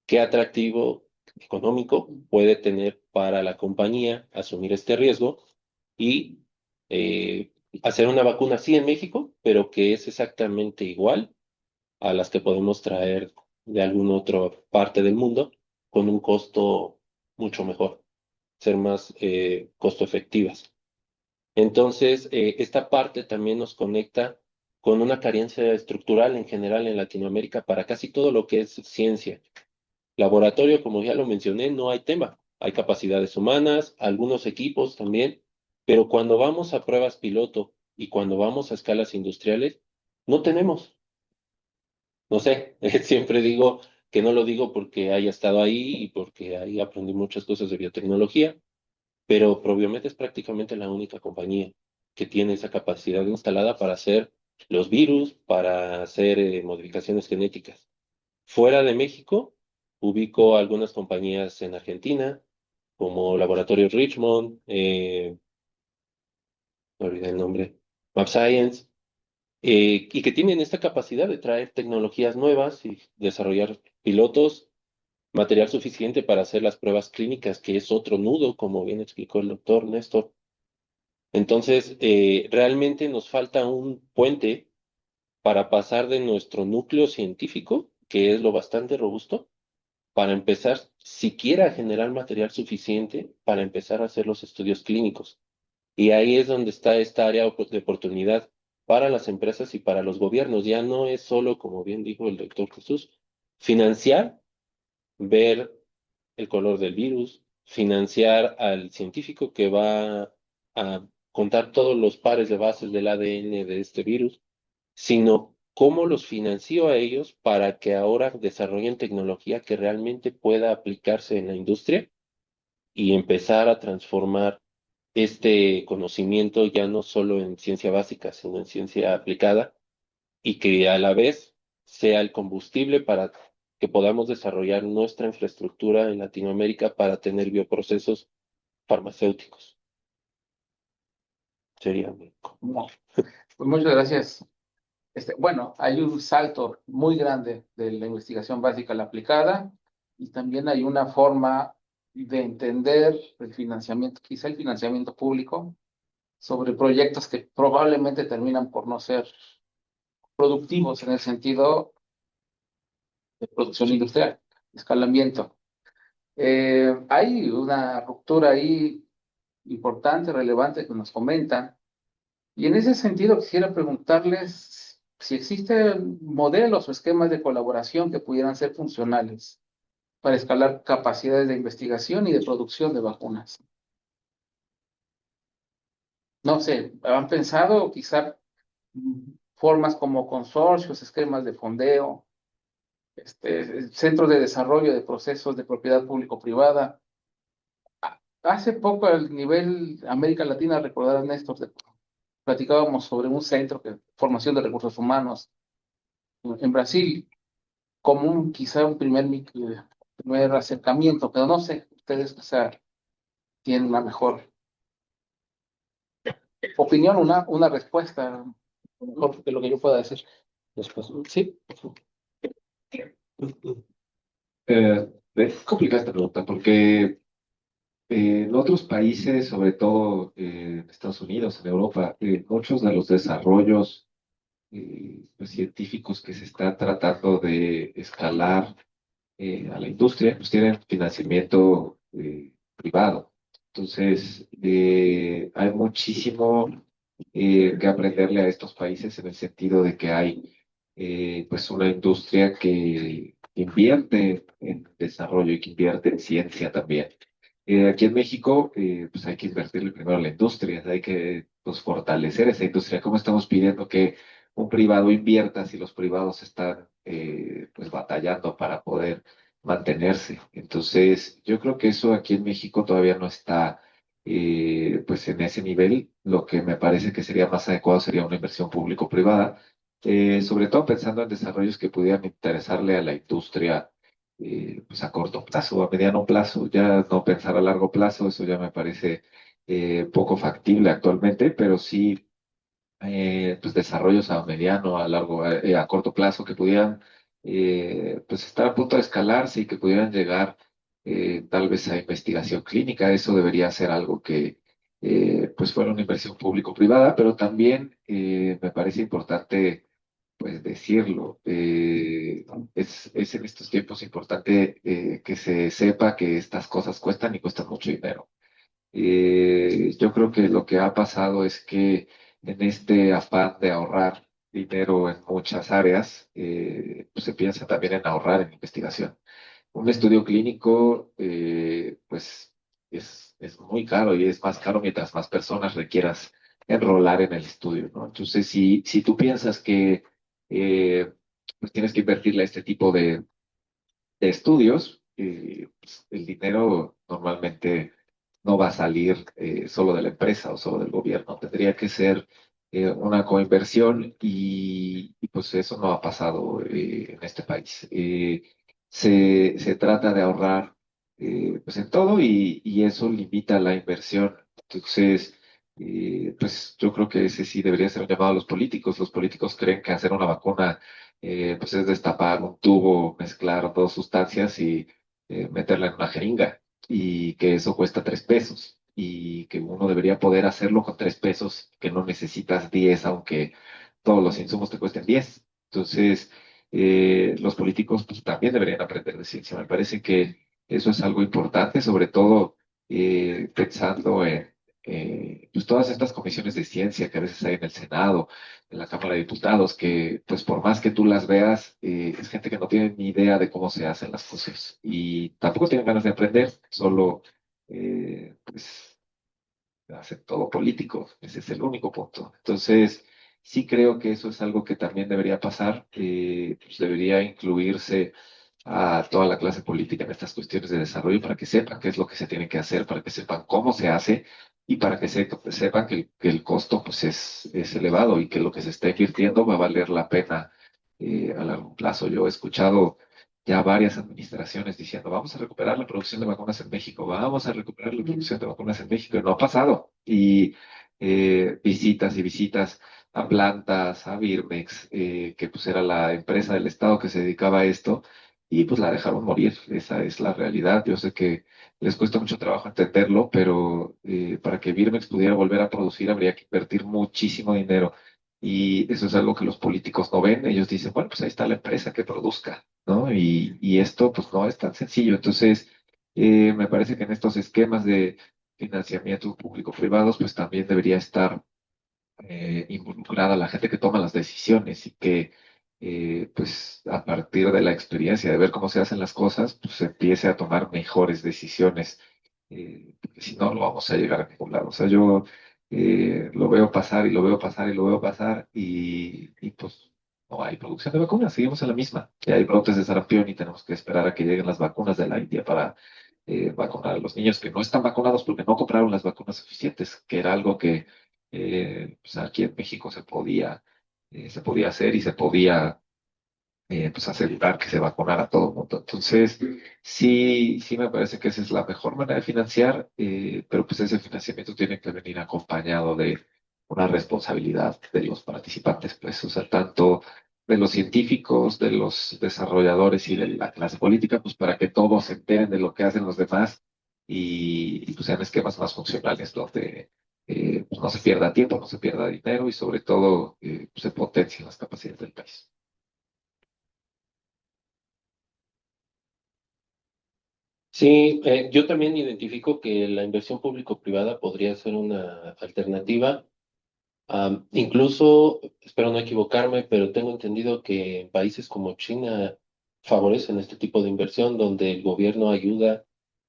S5: ¿Qué atractivo económico puede tener para la compañía asumir este riesgo y eh, hacer una vacuna así en México, pero que es exactamente igual a las que podemos traer de alguna otra parte del mundo con un costo mucho mejor, ser más costo efectivas? Entonces, esta parte también nos conecta con una carencia estructural en general en Latinoamérica para casi todo lo que es ciencia. Laboratorio, como ya lo mencioné, no hay tema. Hay capacidades humanas, algunos equipos también, pero cuando vamos a pruebas piloto y cuando vamos a escalas industriales, no tenemos. No sé, siempre digo que no lo digo porque haya estado ahí y porque ahí aprendí muchas cosas de biotecnología, pero Probiomed es prácticamente la única compañía que tiene esa capacidad instalada para hacer los virus, para hacer modificaciones genéticas. Fuera de México, ubico algunas compañías en Argentina, como Laboratorio Richmond, me olvidé el nombre, MapScience, y que tienen esta capacidad de traer tecnologías nuevas y desarrollar pilotos, material suficiente para hacer las pruebas clínicas, que es otro nudo, como bien explicó el doctor Néstor. Entonces, realmente nos falta un puente para pasar de nuestro núcleo científico, que es lo bastante robusto, para empezar siquiera a generar material suficiente para empezar a hacer los estudios clínicos. Y ahí es donde está esta área de oportunidad para las empresas y para los gobiernos. Ya no es solo, como bien dijo el doctor Jesús, financiar, ver el color del virus, financiar al científico que va a contar todos los pares de bases del ADN de este virus, sino cómo los financió a ellos para que ahora desarrollen tecnología que realmente pueda aplicarse en la industria y empezar a transformar este conocimiento ya no solo en ciencia básica, sino en ciencia aplicada y que a la vez sea el combustible para que podamos desarrollar nuestra infraestructura en Latinoamérica para tener bioprocesos farmacéuticos. Sería mi...
S2: No. Pues muchas gracias. Bueno, hay un salto muy grande de la investigación básica a la aplicada y también hay una forma de entender el financiamiento, quizá el financiamiento público, sobre proyectos que probablemente terminan por no ser productivos en el sentido de producción industrial, escalamiento. Hay una ruptura ahí importante, relevante que nos comentan. Y en ese sentido quisiera preguntarles si existen modelos o esquemas de colaboración que pudieran ser funcionales para escalar capacidades de investigación y de producción de vacunas. No sé, ¿han pensado quizá formas como consorcios, esquemas de fondeo, centros de desarrollo de procesos de propiedad público-privada? Hace poco al nivel América Latina, recordarás, Néstor, platicábamos sobre un centro de formación de recursos humanos en Brasil, como quizá un primer acercamiento, pero no sé, ustedes quizá tienen una mejor opinión, una respuesta mejor de lo que yo pueda decir.
S5: Después, sí.
S4: Es complicada esta pregunta porque en otros países, sobre todo en Estados Unidos, en Europa, muchos de los desarrollos pues, científicos que se están tratando de escalar a la industria, pues tienen financiamiento privado. Entonces, hay muchísimo que aprenderle a estos países en el sentido de que hay pues una industria que invierte en desarrollo y que invierte en ciencia también. Aquí en México, pues hay que invertirle primero a la industria, hay que pues, fortalecer esa industria. ¿Cómo estamos pidiendo que un privado invierta si los privados están pues batallando para poder mantenerse? Entonces, yo creo que eso aquí en México todavía no está pues en ese nivel, lo que me parece que sería más adecuado sería una inversión público-privada, sobre todo pensando en desarrollos que pudieran interesarle a la industria, pues a corto plazo o a mediano plazo, ya no pensar a largo plazo, eso ya me parece poco factible actualmente, pero sí pues desarrollos a mediano, a largo, a corto plazo que pudieran pues estar a punto de escalarse y que pudieran llegar tal vez a investigación clínica. Eso debería ser algo que pues fuera una inversión público-privada, pero también me parece importante pues decirlo. Es en estos tiempos importante que se sepa que estas cosas cuestan y cuestan mucho dinero. Yo creo que lo que ha pasado es que en este afán de ahorrar dinero en muchas áreas, pues se piensa también en ahorrar en investigación. Un estudio clínico, pues es muy caro y es más caro mientras más personas requieras enrolar en el estudio, ¿no? Entonces, si tú piensas que pues tienes que invertirle a este tipo de estudios, pues, el dinero normalmente no va a salir solo de la empresa o solo del gobierno. Tendría que ser una coinversión y, pues eso no ha pasado en este país. Se trata de ahorrar pues en todo y eso limita la inversión. Entonces, pues yo creo que ese sí debería ser un llamado a los políticos. Los políticos creen que hacer una vacuna pues es destapar un tubo, mezclar dos sustancias y meterla en una jeringa y que eso cuesta 3 pesos y que uno debería poder hacerlo con 3 pesos, que no necesitas 10, aunque todos los insumos te cuesten 10. Entonces, los políticos pues, también deberían aprender de ciencia. Me parece que eso es algo importante, sobre todo pensando en pues todas estas comisiones de ciencia que a veces hay en el Senado, en la Cámara de Diputados, que pues por más que tú las veas, es gente que no tiene ni idea de cómo se hacen las cosas y tampoco tienen ganas de aprender, solo pues hacen todo político, ese es el único punto. Entonces, sí creo que eso es algo que también debería pasar, pues debería incluirse a toda la clase política en estas cuestiones de desarrollo para que sepan qué es lo que se tiene que hacer, para que sepan cómo se hace y para que sepan que el costo pues es elevado y que lo que se está invirtiendo va a valer la pena a largo plazo. Yo he escuchado ya varias administraciones diciendo, vamos a recuperar la producción de vacunas en México, vamos a recuperar la producción de vacunas en México, y no ha pasado. Y visitas y visitas a plantas, a Birmex, que pues era la empresa del Estado que se dedicaba a esto, y pues la dejaron morir. Esa es la realidad. Yo sé que les cuesta mucho trabajo entenderlo, pero para que Birmex pudiera volver a producir habría que invertir muchísimo dinero. Y eso es algo que los políticos no ven. Ellos dicen, bueno, pues ahí está la empresa que produzca, ¿no? Y esto pues no es tan sencillo. Entonces, me parece que en estos esquemas de financiamiento público-privados, pues también debería estar involucrada la gente que toma las decisiones y que, pues, a partir de la experiencia de ver cómo se hacen las cosas, pues se empiece a tomar mejores decisiones, porque si no, no vamos a llegar a ningún lado. O sea, yo lo veo pasar y lo veo pasar y lo veo pasar y pues no hay producción de vacunas, seguimos en la misma. Ya hay brotes de sarampión y tenemos que esperar a que lleguen las vacunas de la India para vacunar a los niños que no están vacunados porque no compraron las vacunas suficientes, que era algo que pues aquí en México se podía hacer y se podía pues asegurar que se vacunara a todo el mundo. Entonces, sí me parece que esa es la mejor manera de financiar, pero pues ese financiamiento tiene que venir acompañado de una responsabilidad de los participantes, pues, o sea, tanto de los científicos, de los desarrolladores y de la clase política, pues para que todos se enteren de lo que hacen los demás y, pues sean esquemas más funcionales, donde pues, no se pierda tiempo, no se pierda dinero y sobre todo pues, se potencien las capacidades del país.
S5: Sí, yo también identifico que la inversión público-privada podría ser una alternativa. Incluso, espero no equivocarme, pero tengo entendido que en países como China favorecen este tipo de inversión, donde el gobierno ayuda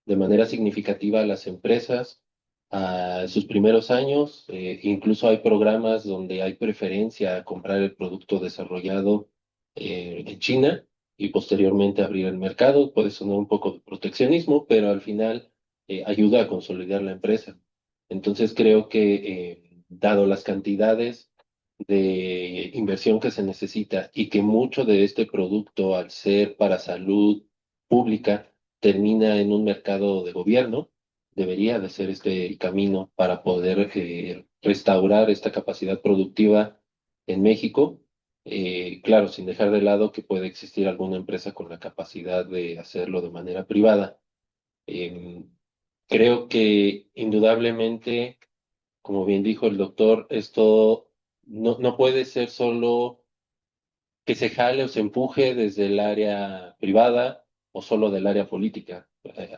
S5: de manera significativa a las empresas a sus primeros años. Incluso hay programas donde hay preferencia a comprar el producto desarrollado en China y posteriormente abrir el mercado. Puede sonar un poco de proteccionismo, pero al final ayuda a consolidar la empresa. Entonces creo que, dado las cantidades de inversión que se necesita y que mucho de este producto, al ser para salud pública, termina en un mercado de gobierno, debería de ser este el camino para poder, restaurar esta capacidad productiva en México. Claro, sin dejar de lado que puede existir alguna empresa con la capacidad de hacerlo de manera privada. Em, Creo que indudablemente, como bien dijo el doctor, esto no puede ser solo que se jale o se empuje desde el área privada o solo del área política.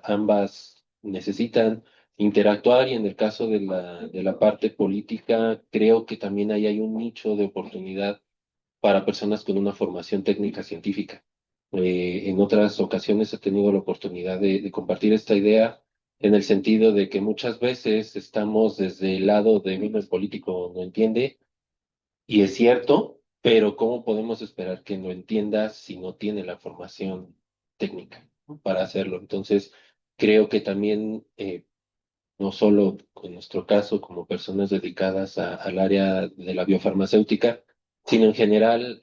S5: Ambas necesitan interactuar, y en el caso de la parte política, creo que también ahí hay un nicho de oportunidad para personas con una formación técnica científica. En otras ocasiones he tenido la oportunidad de compartir esta idea, en el sentido de que muchas veces estamos desde el lado de "Mira, el político no entiende", y es cierto, pero ¿cómo podemos esperar que lo entienda si no tiene la formación técnica, ¿no?, para hacerlo? Entonces, creo que también, no solo en nuestro caso como personas dedicadas al área de la biofarmacéutica, sino en general,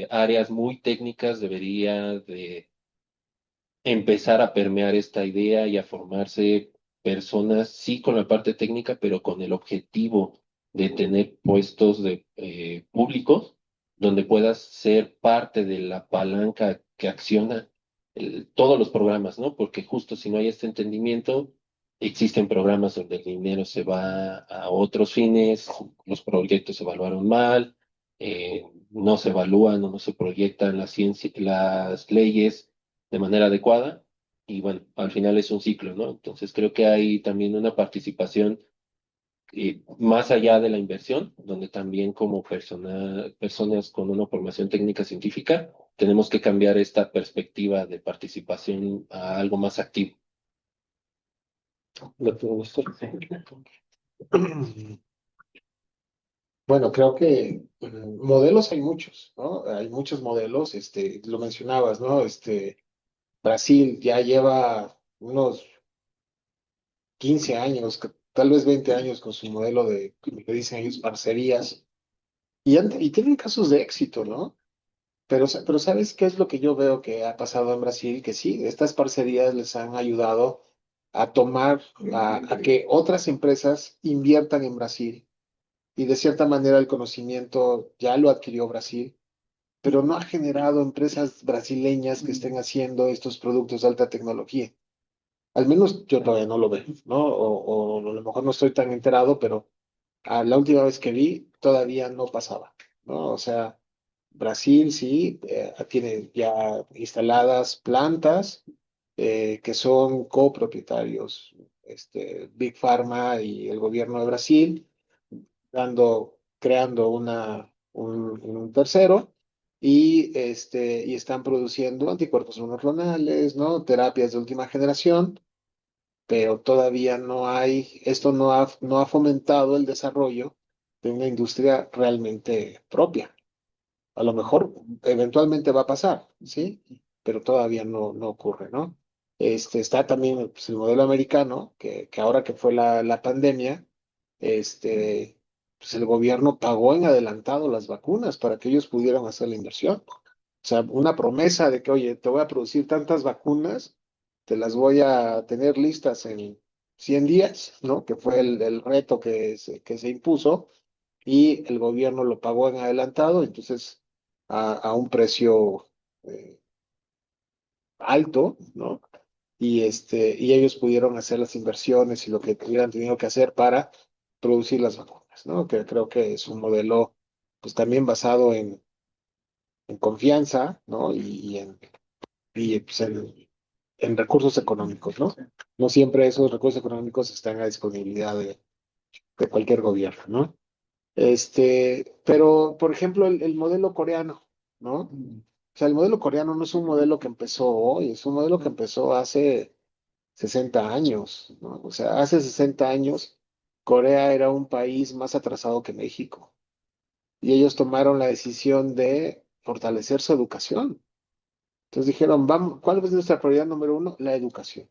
S5: áreas muy técnicas debería de empezar a permear esta idea y a formarse personas, sí, con la parte técnica, pero con el objetivo de tener puestos de, públicos, donde puedas ser parte de la palanca que acciona todos los programas, ¿no? Porque justo si no hay este entendimiento, existen programas donde el dinero se va a otros fines, los proyectos se evaluaron mal, no se evalúan o no se proyectan las las leyes de manera adecuada, y bueno, al final es un ciclo, ¿no? Entonces creo que hay también una participación, más allá de la inversión, donde también como personas con una formación técnica científica, tenemos que cambiar esta perspectiva de participación a algo más activo. Doctor Augusto.
S3: Bueno, creo que modelos hay muchos, ¿no? Hay muchos modelos, lo mencionabas, ¿no? Brasil ya lleva unos 15 años, tal vez 20 años con su modelo de, como le dicen ellos, parcerías, y tienen casos de éxito, ¿no? Pero ¿sabes qué es lo que yo veo que ha pasado en Brasil? Que sí, estas parcerías les han ayudado a tomar, a que otras empresas inviertan en Brasil, y de cierta manera el conocimiento ya lo adquirió Brasil, pero no ha generado empresas brasileñas que estén haciendo estos productos de alta tecnología. Al menos yo todavía no lo veo, ¿no? O a lo mejor no estoy tan enterado, pero la última vez que vi todavía no pasaba, ¿no? O sea, Brasil sí, tiene ya instaladas plantas, que son copropietarios, Big Pharma y el gobierno de Brasil, creando un tercero, y están produciendo anticuerpos monoclonales, ¿no? Terapias de última generación, pero todavía esto no ha fomentado el desarrollo de una industria realmente propia. A lo mejor eventualmente va a pasar, ¿sí? Pero todavía no ocurre, ¿no? Está también, pues, el modelo americano, que ahora que fue la pandemia, pues el gobierno pagó en adelantado las vacunas para que ellos pudieran hacer la inversión. O sea, una promesa de que, oye, te voy a producir tantas vacunas, te las voy a tener listas en 100 días, ¿no? Que fue el reto que se impuso, y el gobierno lo pagó en adelantado, entonces a un precio eh, alto, ¿no? Y ellos pudieron hacer las inversiones y lo que hubieran tenido que hacer para producir las vacunas, ¿no? Que creo que es un modelo, pues, también basado en confianza, ¿no? Pues, en recursos económicos, ¿no? No siempre esos recursos económicos están a disponibilidad de cualquier gobierno, ¿no? Pero, por ejemplo, el modelo coreano, ¿no? O sea, el modelo coreano no es un modelo que empezó hoy, es un modelo que empezó hace 60 años, ¿no? O sea, hace 60 años Corea era un país más atrasado que México, y ellos tomaron la decisión de fortalecer su educación. Entonces dijeron, vamos, ¿cuál es nuestra prioridad número uno? La educación.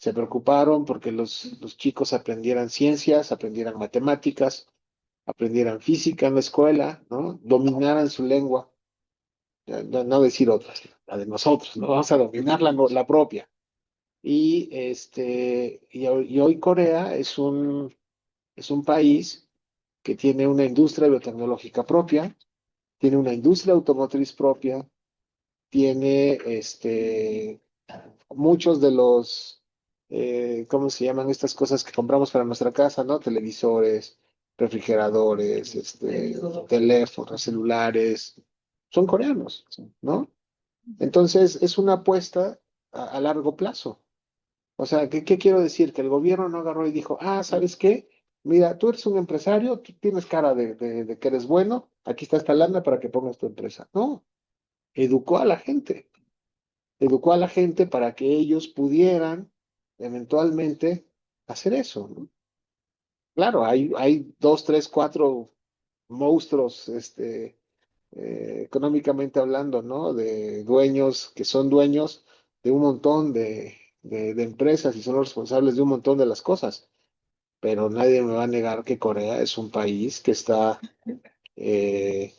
S3: Se preocuparon porque los chicos aprendieran ciencias, aprendieran matemáticas, aprendieran física en la escuela, ¿no? Dominaran su lengua, no decir otras, la de nosotros, ¿no? Vamos a dominar la propia. Y hoy Corea es un país que tiene una industria biotecnológica propia, tiene una industria automotriz propia, tiene muchos de los, ¿cómo se llaman estas cosas que compramos para nuestra casa, ¿no? Televisores, refrigeradores, teléfonos, celulares, son coreanos, ¿no? Entonces, es una apuesta a largo plazo. O sea, ¿qué quiero decir? Que el gobierno no agarró y dijo, ah, ¿sabes qué? Mira, tú eres un empresario, tú tienes cara de que eres bueno, aquí está esta lana para que pongas tu empresa. No, educó a la gente, educó a la gente para que ellos pudieran eventualmente hacer eso, ¿no? Claro, hay dos, tres, cuatro monstruos, económicamente hablando, ¿no? De dueños que son dueños de un montón de empresas y son los responsables de un montón de las cosas. Pero nadie me va a negar que Corea es un país que está eh,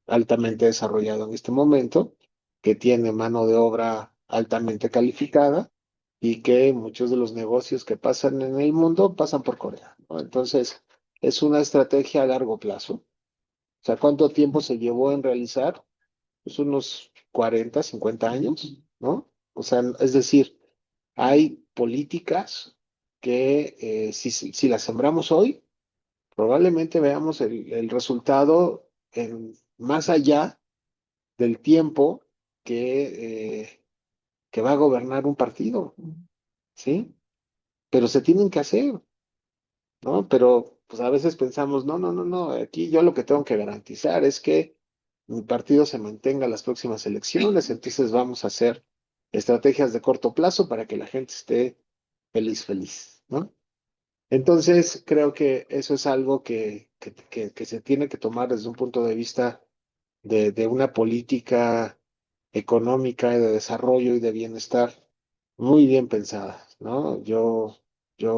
S3: altamente desarrollado en este momento, que tiene mano de obra altamente calificada y que muchos de los negocios que pasan en el mundo pasan por Corea, ¿no? Entonces, es una estrategia a largo plazo. O sea, ¿cuánto tiempo se llevó en realizar? Pues unos 40, 50 años, ¿no? O sea, es decir, hay políticas que si las sembramos hoy, probablemente veamos el resultado más allá del tiempo que va a gobernar un partido, ¿sí? Pero se tienen que hacer, ¿no? Pero pues a veces pensamos, no, no, no, no, aquí yo lo que tengo que garantizar es que mi partido se mantenga en las próximas elecciones, entonces vamos a hacer estrategias de corto plazo para que la gente esté feliz, ¿no? Entonces, creo que eso es algo que se tiene que tomar desde un punto de vista de una política económica y de desarrollo y de bienestar muy bien pensada, ¿no? Yo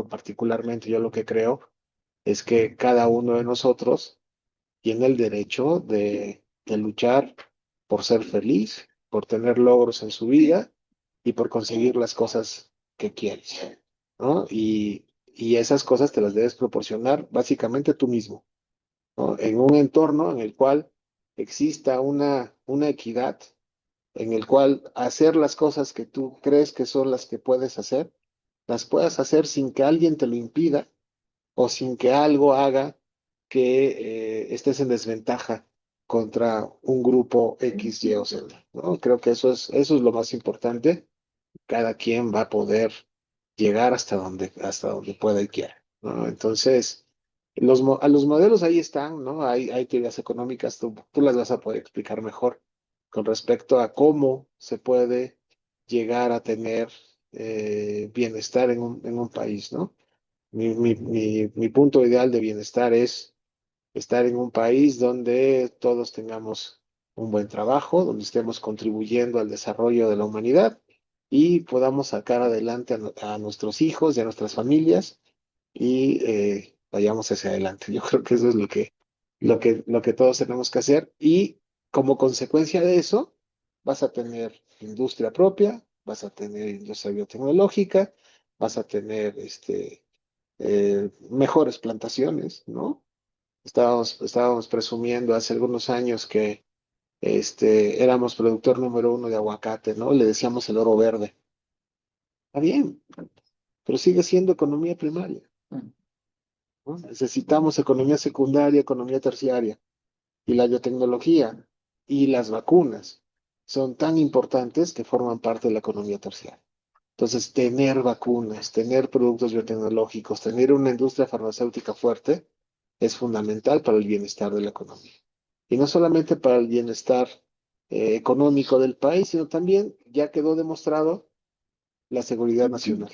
S3: particularmente, yo lo que creo es que cada uno de nosotros tiene el derecho de luchar por ser feliz, por tener logros en su vida y por conseguir las cosas que quieres, ¿no? Y esas cosas te las debes proporcionar básicamente tú mismo, ¿no? En un entorno en el cual exista una equidad, en el cual hacer las cosas que tú crees que son las que puedes hacer, las puedas hacer sin que alguien te lo impida o sin que algo haga que estés en desventaja contra un grupo X, Y o Z, ¿no? Creo que eso es lo más importante. Cada quien va a poder llegar hasta donde pueda y quiera, ¿no? Entonces, a los modelos ahí están, ¿no? Hay teorías económicas, tú las vas a poder explicar mejor con respecto a cómo se puede llegar a tener bienestar en un país, ¿no? Mi punto ideal de bienestar es estar en un país donde todos tengamos un buen trabajo, donde estemos contribuyendo al desarrollo de la humanidad y podamos sacar adelante a nuestros hijos y a nuestras familias y vayamos hacia adelante. Yo creo que eso es lo que todos tenemos que hacer y como consecuencia de eso vas a tener industria propia, vas a tener industria biotecnológica, vas a tener mejores plantaciones, ¿no? Estábamos presumiendo hace algunos años que éramos productor número uno de aguacate, ¿no? Le decíamos el oro verde. Está bien, pero sigue siendo economía primaria, ¿no? Necesitamos economía secundaria, economía terciaria y la biotecnología y las vacunas son tan importantes que forman parte de la economía terciaria. Entonces, tener vacunas, tener productos biotecnológicos, tener una industria farmacéutica fuerte es fundamental para el bienestar de la economía. Y no solamente para el bienestar económico del país, sino también ya quedó demostrado la seguridad nacional,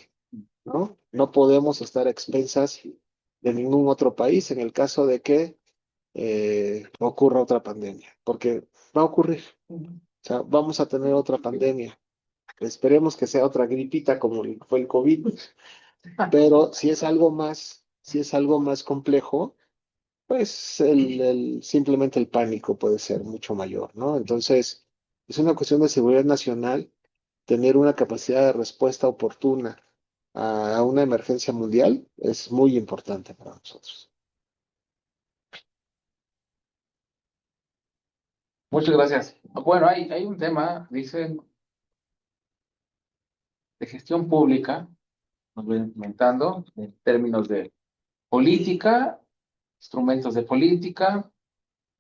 S3: ¿no? No podemos estar a expensas de ningún otro país en el caso de que ocurra otra pandemia, porque va a ocurrir. O sea, vamos a tener otra pandemia Esperemos que sea otra gripita como fue el COVID, pero si es algo más complejo, pues simplemente el pánico puede ser mucho mayor, ¿no? Entonces, es una cuestión de seguridad nacional tener una capacidad de respuesta oportuna a una emergencia mundial es muy importante para nosotros.
S2: Muchas gracias. Bueno, hay un tema, dicen, de gestión pública, nos voy implementando en términos de política, instrumentos de política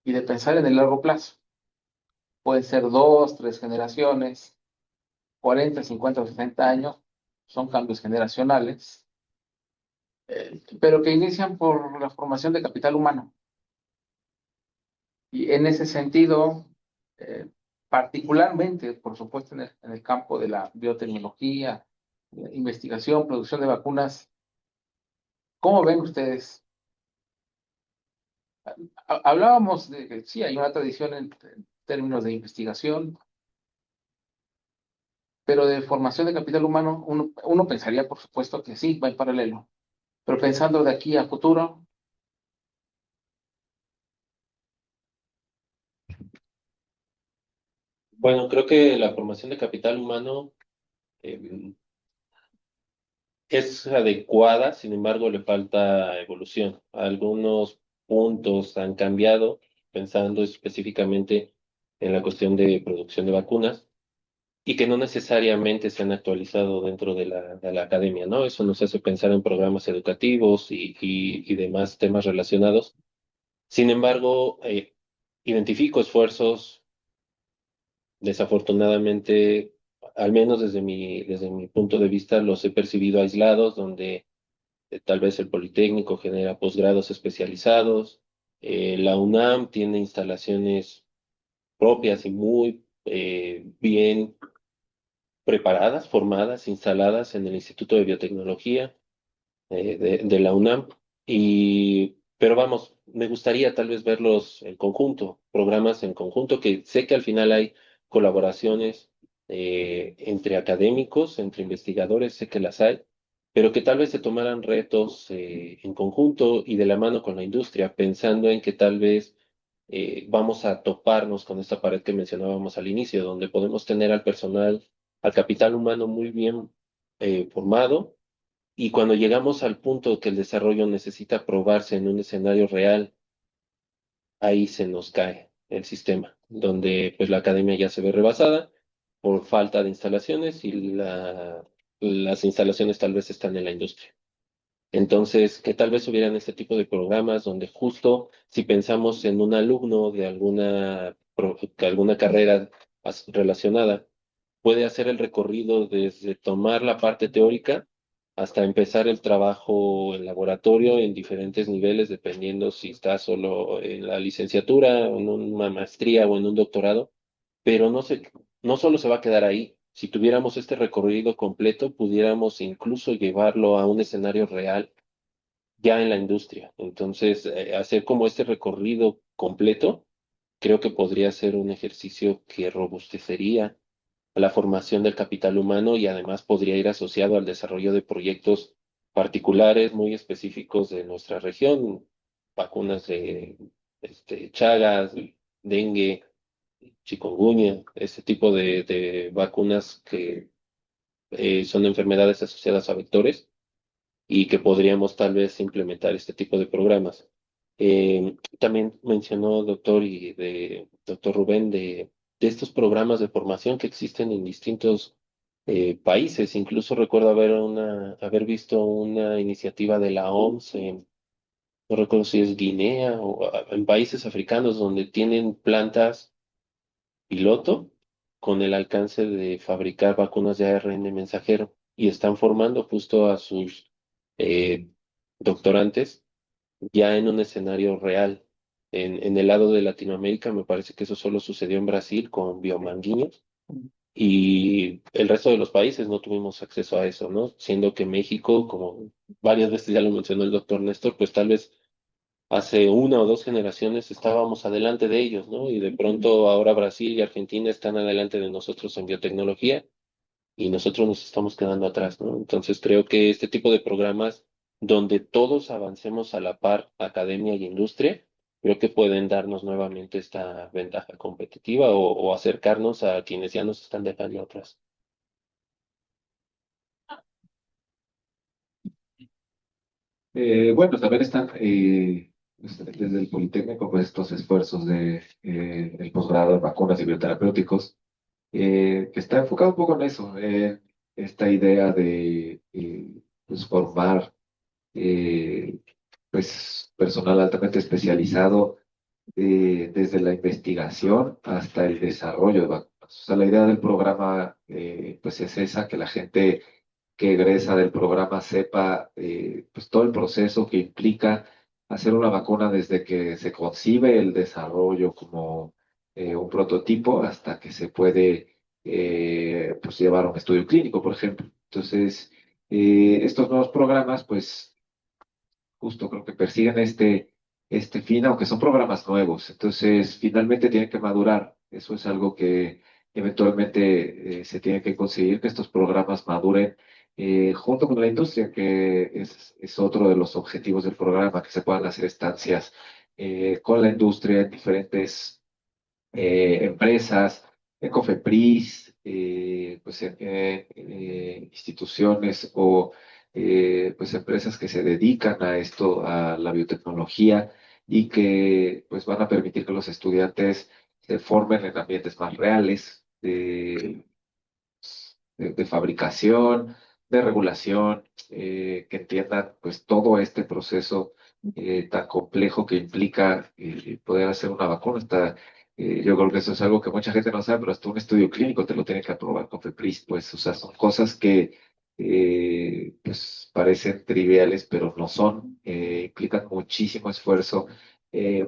S2: y de pensar en el largo plazo. Pueden ser 2, 3 generaciones, 40, 50 o 60 años, son cambios generacionales, pero que inician por la formación de capital humano. Y en ese sentido, particularmente, por supuesto, en el campo de la biotecnología, investigación, producción de vacunas, ¿cómo ven ustedes? Hablábamos de que sí, hay una tradición en términos de investigación, pero de formación de capital humano, uno pensaría, por supuesto, que sí, va en paralelo. Pero pensando de aquí a futuro,
S5: Bueno, creo que la formación de capital humano eh, es adecuada, sin embargo, le falta evolución. Algunos puntos han cambiado, pensando específicamente en la cuestión de producción de vacunas, y que no necesariamente se han actualizado dentro de la academia, ¿no? Eso nos hace pensar en programas educativos y demás temas relacionados. Sin embargo, identifico esfuerzos, desafortunadamente, al menos desde mi punto de vista, los he percibido aislados, donde tal vez el Politécnico genera posgrados especializados. La UNAM tiene instalaciones propias y muy bien preparadas, formadas, instaladas en el Instituto de Biotecnología de la UNAM. Pero vamos, me gustaría tal vez verlos en conjunto, programas en conjunto, que sé que al final hay colaboraciones entre académicos, entre investigadores, sé que las hay, pero que tal vez se tomaran retos en conjunto y de la mano con la industria, pensando en que tal vez vamos a toparnos con esta pared que mencionábamos al inicio, donde podemos tener al personal, al capital humano muy bien formado, y cuando llegamos al punto que el desarrollo necesita probarse en un escenario real, ahí se nos cae el sistema, donde pues la academia ya se ve rebasada por falta de instalaciones y las instalaciones tal vez están en la industria. Entonces, que tal vez hubieran este tipo de programas donde justo si pensamos en un alumno de alguna carrera relacionada, puede hacer el recorrido desde tomar la parte teórica hasta empezar el trabajo en laboratorio en diferentes niveles, dependiendo si está solo en la licenciatura, o en una maestría o en un doctorado, pero no solo se va a quedar ahí. Si tuviéramos este recorrido completo, pudiéramos incluso llevarlo a un escenario real ya en la industria. Entonces, hacer como este recorrido completo, creo que podría ser un ejercicio que robustecería a la formación del capital humano y además podría ir asociado al desarrollo de proyectos particulares muy específicos de nuestra región, vacunas de Chagas, dengue, chikungunya, este tipo de vacunas que son enfermedades asociadas a vectores y que podríamos tal vez implementar este tipo de programas. También mencionó doctor Rubén de estos programas de formación que existen en distintos países. Incluso recuerdo haber visto una iniciativa de la OMS no recuerdo si es Guinea o en países africanos donde tienen plantas piloto con el alcance de fabricar vacunas de ARN mensajero y están formando justo a sus eh, doctorantes ya en un escenario real. En el lado de Latinoamérica me parece que eso solo sucedió en Brasil con biomanguiños y el resto de los países no tuvimos acceso a eso, ¿no? Siendo que México, como varias veces ya lo mencionó el doctor Néstor, pues tal vez hace 1 o 2 generaciones estábamos adelante de ellos, ¿no? Y de pronto ahora Brasil y Argentina están adelante de nosotros en biotecnología y nosotros nos estamos quedando atrás, ¿no? Entonces creo que este tipo de programas donde todos avancemos a la par, academia y industria, creo que pueden darnos nuevamente esta ventaja competitiva o acercarnos a quienes ya nos están dejando atrás.
S4: Bueno, también están desde el Politécnico pues, estos esfuerzos de el posgrado en vacunas y bioterapéuticos, que está enfocado un poco en eso, esta idea de pues, formar eh, pues, personal altamente especializado desde la investigación hasta el desarrollo de vacunas. O sea, la idea del programa pues es esa, que la gente que egresa del programa sepa pues todo el proceso que implica hacer una vacuna desde que se concibe el desarrollo como un prototipo hasta que se puede pues llevar a un estudio clínico, por ejemplo. Entonces, estos nuevos programas, pues justo creo que persiguen este fin, aunque son programas nuevos. Entonces, finalmente tienen que madurar. Eso es algo que eventualmente se tiene que conseguir, que estos programas maduren junto con la industria, que es otro de los objetivos del programa, que se puedan hacer estancias con la industria en diferentes empresas, COFEPRIS, pues, instituciones o pues empresas que se dedican a esto, a la biotecnología y que pues van a permitir que los estudiantes se formen en ambientes más reales de fabricación, de regulación, que entiendan pues todo este proceso tan complejo que implica poder hacer una vacuna. Yo creo que eso es algo que mucha gente no sabe, pero hasta un estudio clínico te lo tiene que aprobar con FEPRIS, pues, o sea, son cosas que pues parecen triviales, pero no son, implican muchísimo esfuerzo,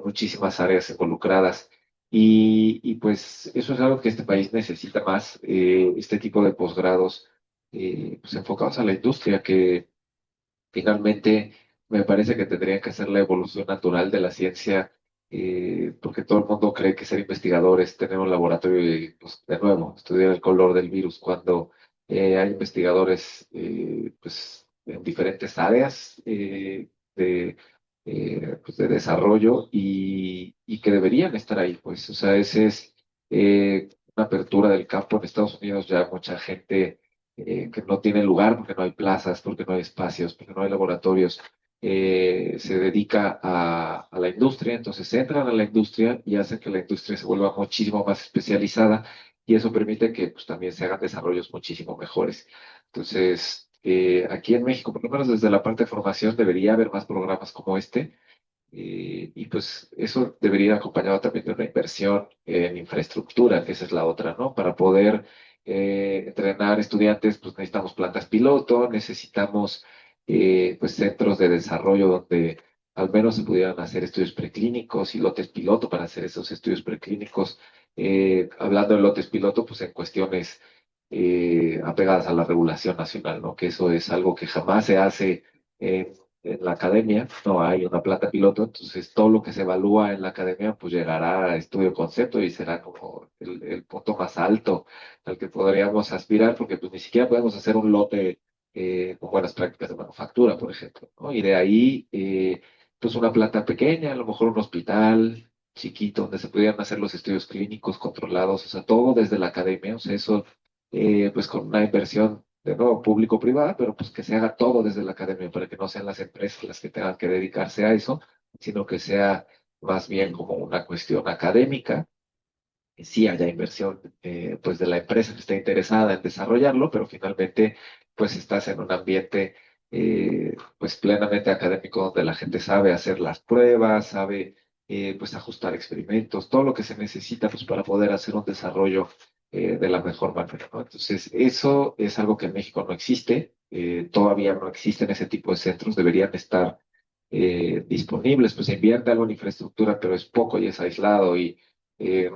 S4: muchísimas áreas involucradas. Pues eso es algo que este país necesita más, este tipo de posgrados pues enfocados a la industria, que finalmente me parece que tendrían que ser la evolución natural de la ciencia, porque todo el mundo cree que ser investigador es tener un laboratorio y, pues, de nuevo, estudiar el color del virus, cuando hay investigadores pues, en diferentes áreas pues, de desarrollo y que deberían estar ahí, pues, o sea, ese es una apertura del campo. En Estados Unidos ya mucha gente que no tiene lugar porque no hay plazas, porque no hay espacios, porque no hay laboratorios, se dedica a la industria, entonces entran a la industria y hacen que la industria se vuelva muchísimo más especializada y eso permite que pues, también se hagan desarrollos muchísimo mejores. Entonces, aquí en México, por lo menos desde la parte de formación, debería haber más programas como este. Y pues eso debería ir acompañado también de una inversión en infraestructura, que esa es la otra, ¿no? Para poder entrenar estudiantes, pues necesitamos plantas piloto, necesitamos pues centros de desarrollo donde al menos se pudieran hacer estudios preclínicos y lotes piloto para hacer esos estudios preclínicos. Hablando de lotes piloto, pues en cuestiones apegadas a la regulación nacional, ¿no? Que eso es algo que jamás se hace en la academia, no hay una planta piloto, entonces todo lo que se evalúa en la academia pues llegará a estudio concepto y será como el punto más alto al que podríamos aspirar, porque pues ni siquiera podemos hacer un lote con buenas prácticas de manufactura, por ejemplo, ¿no? Y de ahí, pues una planta pequeña, a lo mejor un hospital chiquito donde se pudieran hacer los estudios clínicos controlados, o sea, todo desde la academia, o sea, eso pues con una inversión de nuevo público-privada, pero pues que se haga todo desde la academia para que no sean las empresas las que tengan que dedicarse a eso, sino que sea más bien como una cuestión académica, que sí haya inversión pues de la empresa que esté interesada en desarrollarlo, pero finalmente pues estás en un ambiente pues plenamente académico donde la gente sabe hacer las pruebas, sabe pues ajustar experimentos, todo lo que se necesita pues para poder hacer un desarrollo de la mejor manera, ¿no? Entonces eso es algo que en México no existe, todavía no existen ese tipo de centros, deberían estar disponibles, pues se invierte algo en infraestructura, pero es poco y es aislado y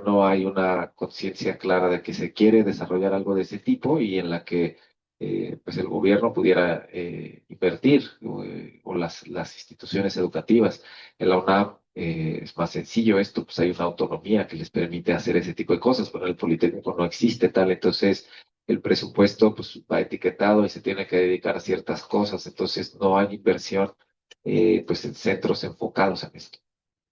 S4: no hay una conciencia clara de que se quiere desarrollar algo de ese tipo y en la que pues el gobierno pudiera invertir o las instituciones educativas. En la UNAM es más sencillo esto, pues hay una autonomía que les permite hacer ese tipo de cosas, pero en el Politécnico no existe tal, entonces el presupuesto pues va etiquetado y se tiene que dedicar a ciertas cosas, entonces no hay inversión pues en centros enfocados en esto,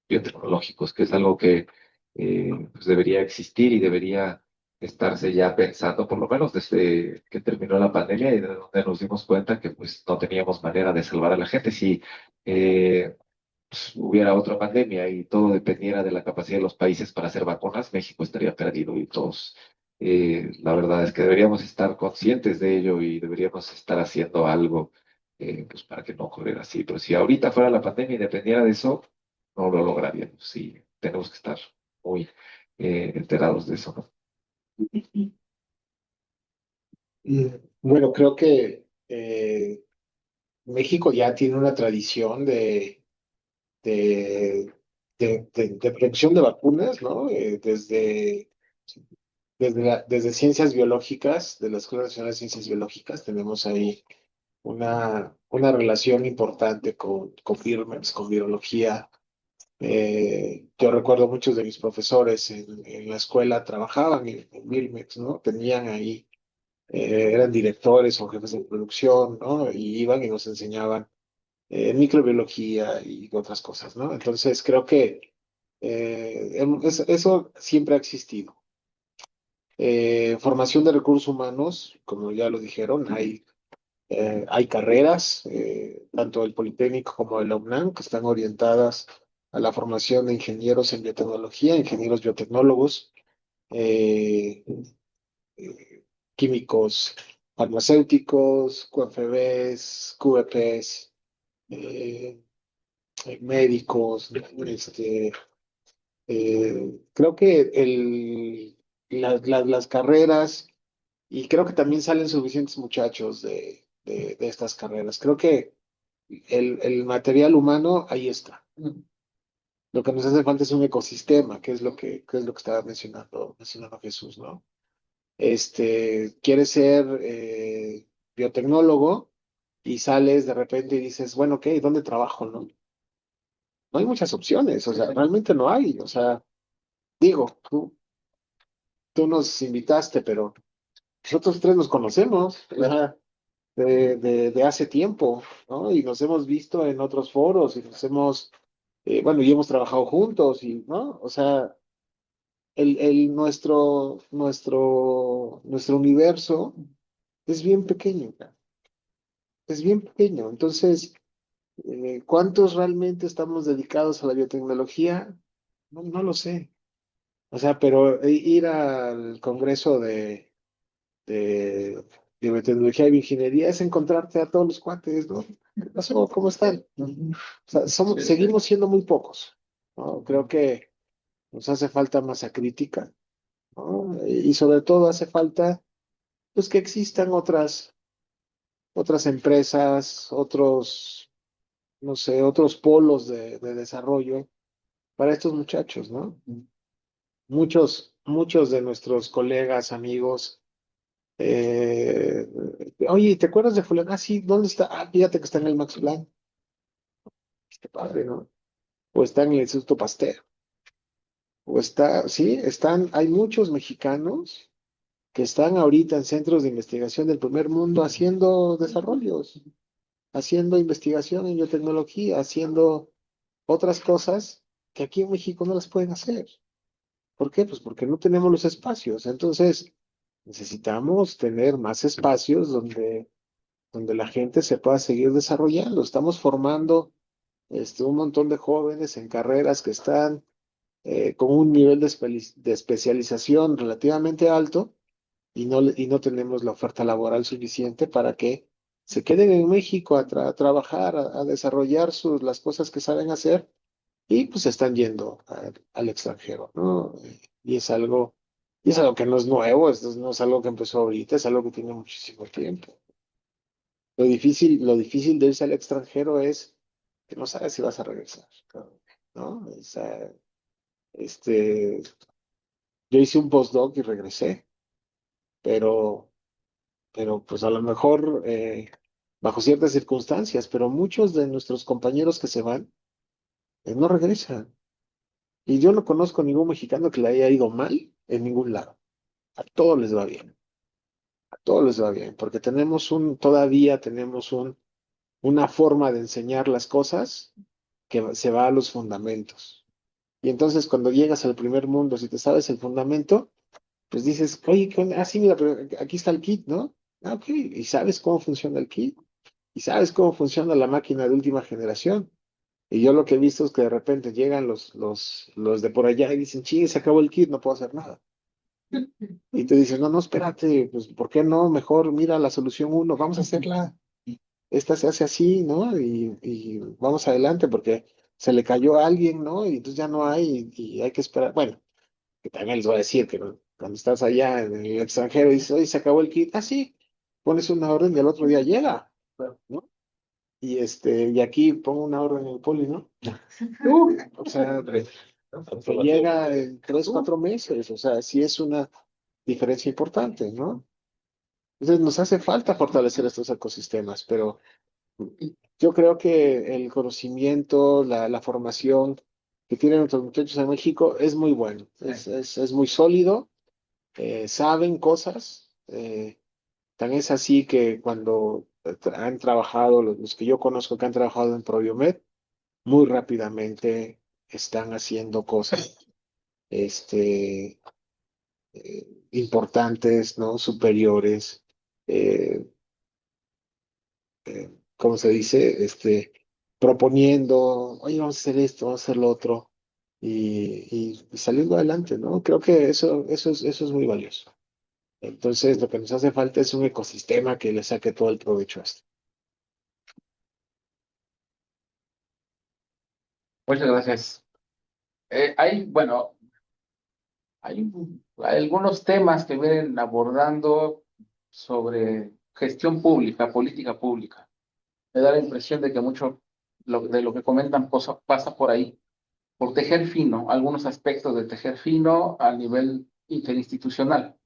S4: biotecnológicos, que es algo que pues debería existir y debería estarse ya pensando, por lo menos desde que terminó la pandemia y de donde nos dimos cuenta que pues no teníamos manera de salvar a la gente. Si pues, hubiera otra pandemia y todo dependiera de la capacidad de los países para hacer vacunas, México estaría perdido y todos, la verdad es que deberíamos estar conscientes de ello y deberíamos estar haciendo algo pues para que no ocurriera así. Pero si ahorita fuera la pandemia y dependiera de eso, no lo lograríamos y tenemos que estar muy enterados de eso, ¿no?
S3: Mm, Bueno, creo que México ya tiene una tradición de, de producción de vacunas, ¿no? Desde ciencias biológicas, de la Escuela Nacional de Ciencias Biológicas, tenemos ahí una relación importante con Birmex, con virología. Yo recuerdo muchos de mis profesores en la escuela trabajaban en Birmex, ¿no? Tenían ahí, eran directores o jefes de producción, ¿no? Y iban y nos enseñaban microbiología y otras cosas, ¿no? Entonces creo que eso siempre ha existido. Formación de recursos humanos, como ya lo dijeron, hay carreras, tanto el Politécnico como el UNAM, que están orientadas a la formación de ingenieros en biotecnología, ingenieros biotecnólogos, eh, químicos farmacéuticos, QFBs, QEPs, eh, médicos, ¿no? Creo que las carreras, y creo que también salen suficientes muchachos de estas carreras. Creo que el material humano ahí está. Lo que nos hace falta es un ecosistema, que es lo que estaba mencionando Jesús, ¿no? Quieres ser biotecnólogo y sales de repente y dices, bueno, ok, ¿dónde trabajo, no? No hay muchas opciones, o sea, realmente no hay, o sea, digo, tú nos invitaste, pero nosotros tres nos conocemos, ¿verdad? De hace tiempo, ¿no? Y nos hemos visto en otros foros y bueno, y hemos trabajado juntos y, ¿no? O sea, nuestro universo es bien pequeño, ¿no? Es bien pequeño. Entonces, ¿cuántos realmente estamos dedicados a la biotecnología? No, no lo sé. O sea, pero ir al Congreso de, de Biotecnología y Ingeniería es encontrarte a todos los cuates, ¿no? ¿Qué pasó? ¿Cómo están? O sea, seguimos siendo muy pocos, ¿no? Creo que nos hace falta masa crítica, ¿no? Y sobre todo hace falta, pues, que existan otras empresas, no sé, otros polos de desarrollo para estos muchachos, ¿no? Muchos de nuestros colegas, amigos, oye, ¿te acuerdas de fulano? Ah, sí, ¿dónde está? Ah, fíjate que está en el Max Planck. Qué padre, ¿no? O está en el Instituto Pasteur. Sí, hay muchos mexicanos que están ahorita en centros de investigación del primer mundo haciendo desarrollos, haciendo investigación en biotecnología, haciendo otras cosas que aquí en México no las pueden hacer. ¿Por qué? Pues porque no tenemos los espacios. Entonces, necesitamos tener más espacios donde la gente se pueda seguir desarrollando. Estamos formando un montón de jóvenes en carreras que están con un nivel de especialización relativamente alto y no tenemos la oferta laboral suficiente para que se queden en México a trabajar, a desarrollar las cosas que saben hacer y pues están yendo al extranjero, ¿no? Y es algo que no es nuevo, esto no es algo que empezó ahorita, es algo que tiene muchísimo tiempo. Lo difícil de irse al extranjero es que no sabes si vas a regresar, ¿no? O sea, este, yo hice un postdoc y regresé, pero, pero pues a lo mejor bajo ciertas circunstancias, pero muchos de nuestros compañeros que se van no regresan. Y yo no conozco ningún mexicano que le haya ido mal en ningún lado. A todos les va bien. A todos les va bien, porque todavía tenemos una forma de enseñar las cosas que se va a los fundamentos. Y entonces cuando llegas al primer mundo, si te sabes el fundamento, pues dices, oye, sí, mira, pero aquí está el kit, ¿no? Ah, ok, y sabes cómo funciona el kit, y sabes cómo funciona la máquina de última generación. Y yo lo que he visto es que de repente llegan los de por allá y dicen, sí, se acabó el kit, no puedo hacer nada. Y te dicen, no, no, espérate, pues, ¿por qué no? Mejor mira la solución uno, vamos a hacerla. Esta se hace así, ¿no? Y vamos adelante porque se le cayó a alguien, ¿no? Y entonces ya no hay y hay que esperar. Bueno, que también les voy a decir que cuando estás allá en el extranjero y dices, oye, se acabó el kit, ah, sí, pones una orden y el otro día llega, ¿no? Y aquí pongo una orden en el poli, ¿no? O sea, que llega en 3, 4 meses, o sea, sí es una diferencia importante, ¿no? Entonces nos hace falta fortalecer estos ecosistemas, pero yo creo que el conocimiento, la formación que tienen nuestros muchachos en México es muy bueno, es muy sólido, saben cosas, tan es así que cuando han trabajado, los que yo conozco que han trabajado en Proviomed, muy rápidamente están haciendo cosas este, importantes, ¿no? Superiores, eh, ¿cómo se dice? Proponiendo, oye, vamos a hacer esto, vamos a hacer lo otro, y saliendo adelante, ¿no? Creo que eso es muy valioso. Entonces, lo que nos hace falta es un ecosistema que le saque todo el provecho a esto.
S2: Muchas gracias. Bueno, hay algunos temas que vienen abordando sobre gestión pública, política pública. Me da la impresión de que mucho de lo que comentan pasa por ahí, por tejer fino, algunos aspectos de tejer fino a nivel interinstitucional.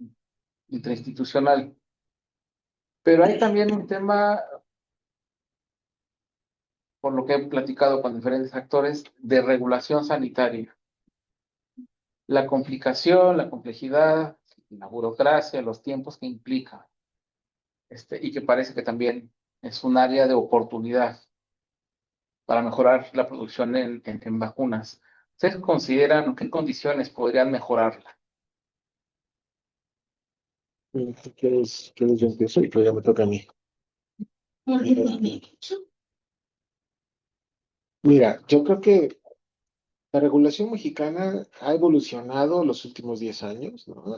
S2: Pero hay también un tema, por lo que he platicado con diferentes actores, de regulación sanitaria. La complicación, la complejidad, la burocracia, los tiempos que implica, y que parece que también es un área de oportunidad para mejorar la producción en vacunas. ¿Ustedes consideran o qué condiciones podrían mejorarla?
S3: ¿Quieres yo empiezo? Y pues ya me toca a mí. Mira, yo creo que la regulación mexicana ha evolucionado los últimos 10 años, ¿no?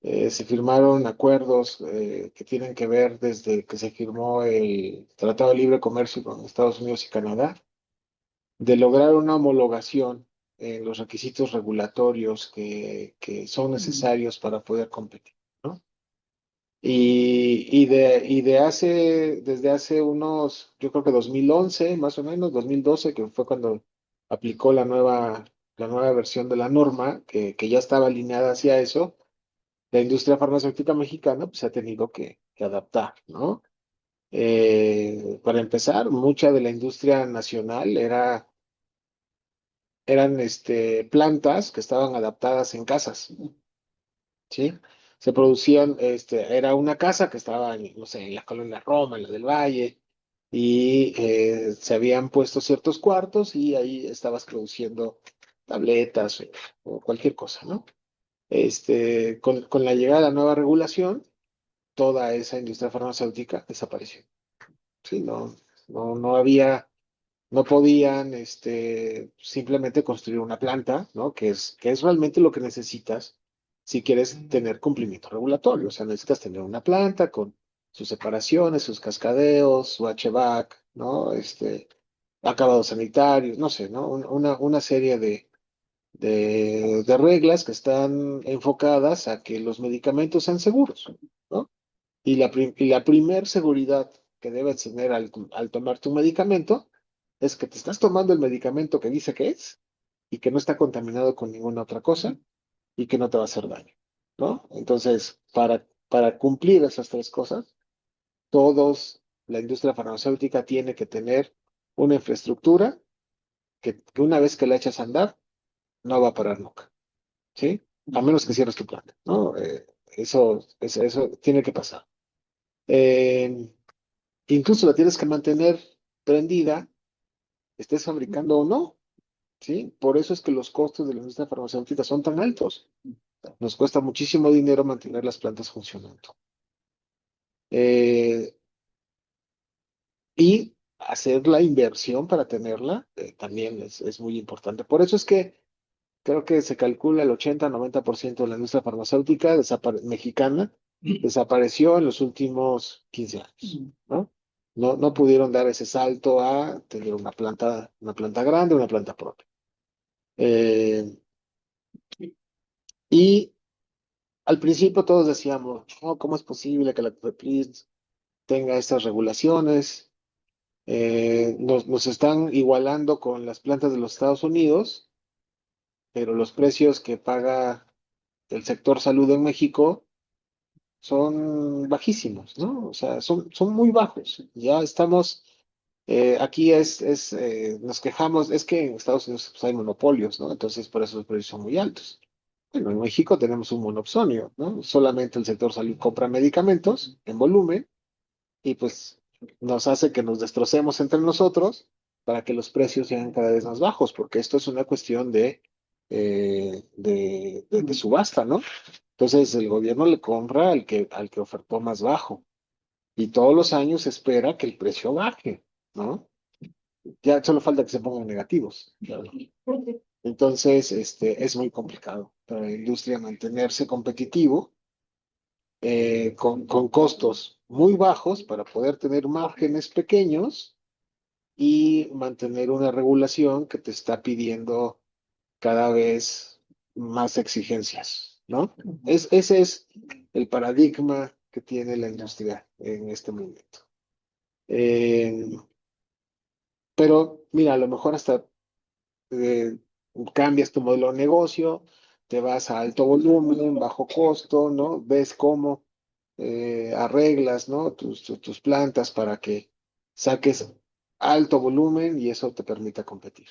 S3: Se firmaron acuerdos que tienen que ver desde que se firmó el Tratado de Libre Comercio con Estados Unidos y Canadá, de lograr una homologación en los requisitos regulatorios que son necesarios para poder competir, ¿no? Desde hace yo creo que 2011, más o menos, 2012, que fue cuando aplicó la nueva versión de la norma, que ya estaba alineada hacia eso, la industria farmacéutica mexicana pues, se ha tenido que adaptar, ¿no? Para empezar, mucha de la industria nacional eran plantas que estaban adaptadas en casas, ¿sí? Se producían, era una casa que estaba, no sé, en la colonia Roma, en la del Valle, y se habían puesto ciertos cuartos y ahí estabas produciendo tabletas o cualquier cosa, ¿no? Con la llegada de la nueva regulación, toda esa industria farmacéutica desapareció, ¿sí? No podían simplemente construir una planta, ¿no? Que es realmente lo que necesitas si quieres tener cumplimiento regulatorio. O sea, necesitas tener una planta con sus separaciones, sus cascadeos, su HVAC, ¿no? Acabados sanitarios, no sé, ¿no? Una serie de reglas que están enfocadas a que los medicamentos sean seguros, ¿no? Y la primer seguridad que debes tener al tomar tu medicamento es que te estás tomando el medicamento que dice que es y que no está contaminado con ninguna otra cosa y que no te va a hacer daño, ¿no? Entonces, para cumplir esas tres cosas, la industria farmacéutica tiene que tener una infraestructura que una vez que la echas a andar, no va a parar nunca, ¿sí? A menos que cierres tu planta, ¿no? Eso tiene que pasar. Eh, Incluso la tienes que mantener prendida, estés fabricando o no, ¿sí? Por eso es que los costos de la industria farmacéutica son tan altos. Nos cuesta muchísimo dinero mantener las plantas funcionando. Eh, y hacer la inversión para tenerla también es muy importante. Por eso es que creo que se calcula el 80-90% de la industria farmacéutica mexicana desapareció en los últimos 15 años, ¿no? No pudieron dar ese salto a tener una planta grande, una planta propia. Eh, y al principio todos decíamos, "Oh, ¿cómo es posible que la COFEPRIS tenga estas regulaciones? Nos están igualando con las plantas de los Estados Unidos, pero los precios que paga el sector salud en México son bajísimos, ¿no? O sea, son muy bajos. Ya estamos, aquí nos quejamos, es que en Estados Unidos pues, hay monopolios, ¿no? Entonces por eso los precios son muy altos. Bueno, en México tenemos un monopsonio, ¿no? Solamente el sector salud compra medicamentos en volumen y pues nos hace que nos destrocemos entre nosotros para que los precios sean cada vez más bajos, porque esto es una cuestión de subasta, ¿no? Entonces el gobierno le compra al que ofertó más bajo y todos los años espera que el precio baje, ¿no? Ya solo falta que se pongan negativos. Claro. Entonces, es muy complicado para la industria mantenerse competitivo con costos muy bajos para poder tener márgenes pequeños y mantener una regulación que te está pidiendo cada vez más exigencias, ¿no? Ese es el paradigma que tiene la industria en este momento. Eh, pero mira, a lo mejor hasta eh, cambias tu modelo de negocio, te vas a alto volumen, bajo costo, ¿no? Ves cómo arreglas, ¿no? Tus plantas para que saques alto volumen y eso te permita competir,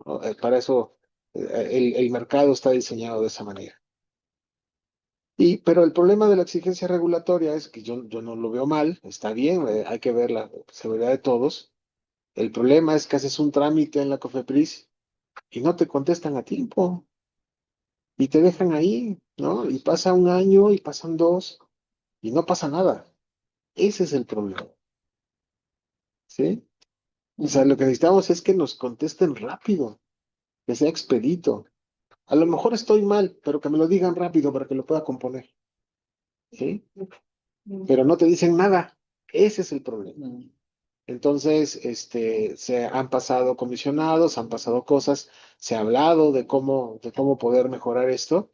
S3: ¿no? Para eso el mercado está diseñado de esa manera. Pero el problema de la exigencia regulatoria es que yo no lo veo mal, está bien, hay que ver la seguridad de todos. El problema es que haces un trámite en la COFEPRIS y no te contestan a tiempo y te dejan ahí, ¿no? Y pasa un año y pasan dos y no pasa nada. Ese es el problema, ¿sí? O sea, lo que necesitamos es que nos contesten rápido, que sea expedito. A lo mejor estoy mal, pero que me lo digan rápido para que lo pueda componer, ¿sí? Pero no te dicen nada. Ese es el problema. Entonces, se han pasado comisionados, han pasado cosas, se ha hablado de cómo poder mejorar esto.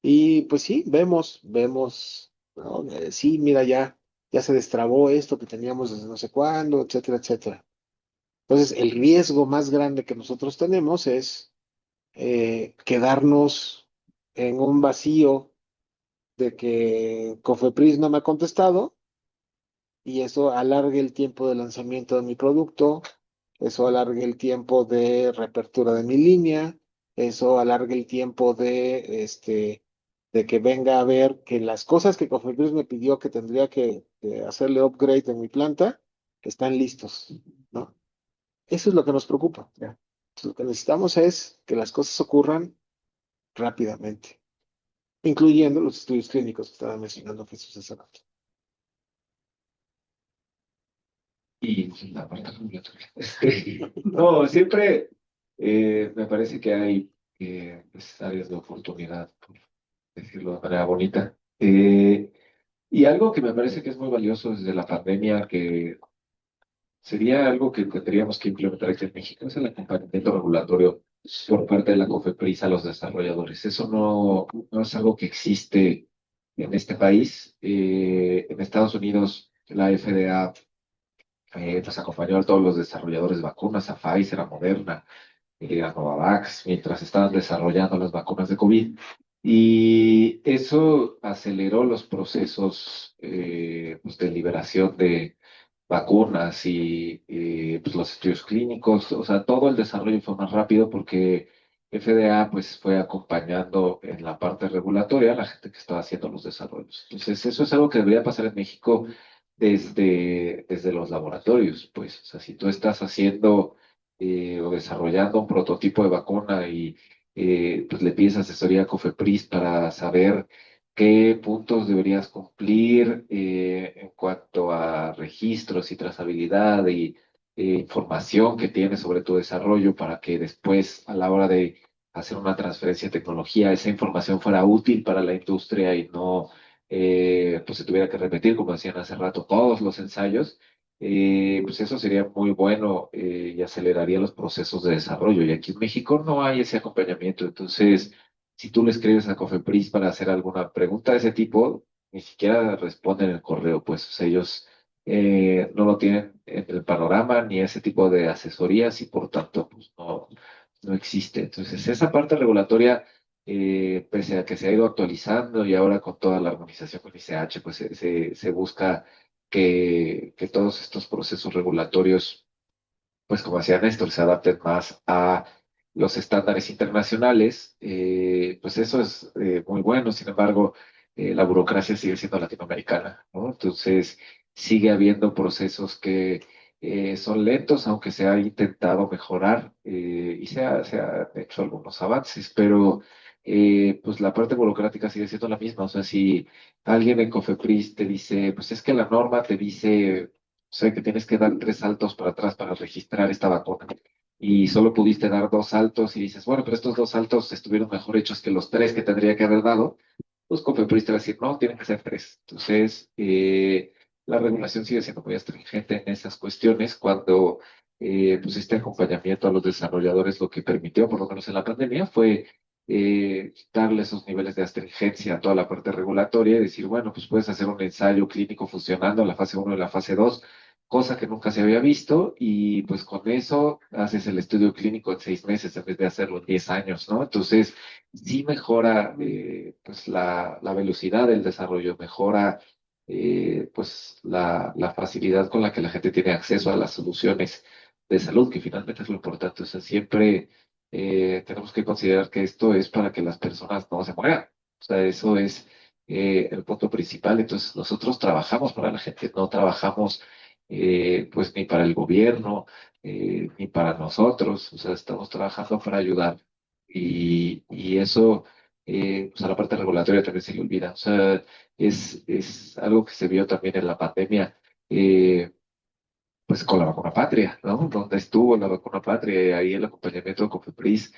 S3: Y pues sí, vemos, ¿no? Sí, mira, ya se destrabó esto que teníamos desde no sé cuándo, etcétera, etcétera. Entonces, el riesgo más grande que nosotros tenemos es quedarnos en un vacío de que Cofepris no me ha contestado y eso alargue el tiempo de lanzamiento de mi producto, eso alargue el tiempo de reapertura de mi línea, eso alargue el tiempo de que venga a ver que las cosas que Cofepris me pidió que tendría que hacerle upgrade en mi planta están listos, ¿no? Eso es lo que nos preocupa. Ya. Lo que necesitamos es que las cosas ocurran rápidamente, incluyendo los estudios clínicos que estaba mencionando Jesús hace rato.
S4: Y la parte regulatoria. No, siempre me parece que hay pues, áreas de oportunidad, por decirlo de manera bonita. Y algo que me parece que es muy valioso desde la pandemia, que sería algo que tendríamos que implementar aquí en México, es el acompañamiento regulatorio por parte de la COFEPRIS a los desarrolladores. Eso no es algo que existe en este país. En Estados Unidos, la FDA nos acompañó a todos los desarrolladores de vacunas, a Pfizer, a Moderna, a Novavax, mientras estaban desarrollando las vacunas de COVID. Y eso aceleró los procesos pues, de liberación de vacunas y pues, los estudios clínicos. O sea, todo el desarrollo fue más rápido porque FDA pues fue acompañando en la parte regulatoria a la gente que estaba haciendo los desarrollos. Entonces, eso es algo que debería pasar en México desde los laboratorios, pues, o sea, si tú estás haciendo o desarrollando un prototipo de vacuna y pues le pides asesoría a COFEPRIS para saber qué puntos deberías cumplir en cuanto a registros y trazabilidad y información que tienes sobre tu desarrollo para que después a la hora de hacer una transferencia de tecnología, esa información fuera útil para la industria y no pues se tuviera que repetir, como decían hace rato, todos los ensayos, pues eso sería muy bueno y aceleraría los procesos de desarrollo. Y aquí en México no hay ese acompañamiento. Entonces, si tú le escribes a Cofepris para hacer alguna pregunta de ese tipo, ni siquiera responden el correo, pues o sea, ellos no lo tienen en el panorama ni ese tipo de asesorías y por tanto, pues no existe. Entonces, esa parte regulatoria pese a que se ha ido actualizando y ahora con toda la armonización con ICH, pues se busca que todos estos procesos regulatorios, pues como decía Néstor, se adapten más a los estándares internacionales, pues eso es muy bueno. Sin embargo, la burocracia sigue siendo latinoamericana, ¿no? Entonces, sigue habiendo procesos que son lentos, aunque se ha intentado mejorar y se ha hecho algunos avances, pero pues la parte burocrática sigue siendo la misma. O sea, si alguien en Cofepris te dice, pues es que la norma te dice, sé que tienes que dar 3 saltos para atrás para registrar esta vacuna y solo pudiste dar 2 saltos y dices, bueno, pero estos 2 saltos estuvieron mejor hechos que los 3 que tendría que haber dado, pues Cofepris te va a decir, no, tienen que ser 3. Entonces, la regulación sigue siendo muy astringente en esas cuestiones cuando pues este acompañamiento a los desarrolladores lo que permitió, por lo menos en la pandemia, fue darle esos niveles de astringencia a toda la parte regulatoria y decir, bueno, pues puedes hacer un ensayo clínico funcionando en la fase 1 y la fase 2, cosa que nunca se había visto, y pues con eso haces el estudio clínico en 6 meses en vez de hacerlo en 10 años, ¿no? Entonces, sí mejora pues la velocidad del desarrollo, mejora pues la facilidad con la que la gente tiene acceso a las soluciones de salud, que finalmente es lo importante. O sea, siempre tenemos que considerar que esto es para que las personas no se mueran. O sea, eso es el punto principal. Entonces, nosotros trabajamos para la gente, no trabajamos pues ni para el gobierno, ni para nosotros. O sea, estamos trabajando para ayudar. Y eso, pues a la parte regulatoria también se le olvida. O sea, es algo que se vio también en la pandemia. Pues con la vacuna patria, ¿no? Donde estuvo la vacuna patria y ahí el acompañamiento de Cofepris,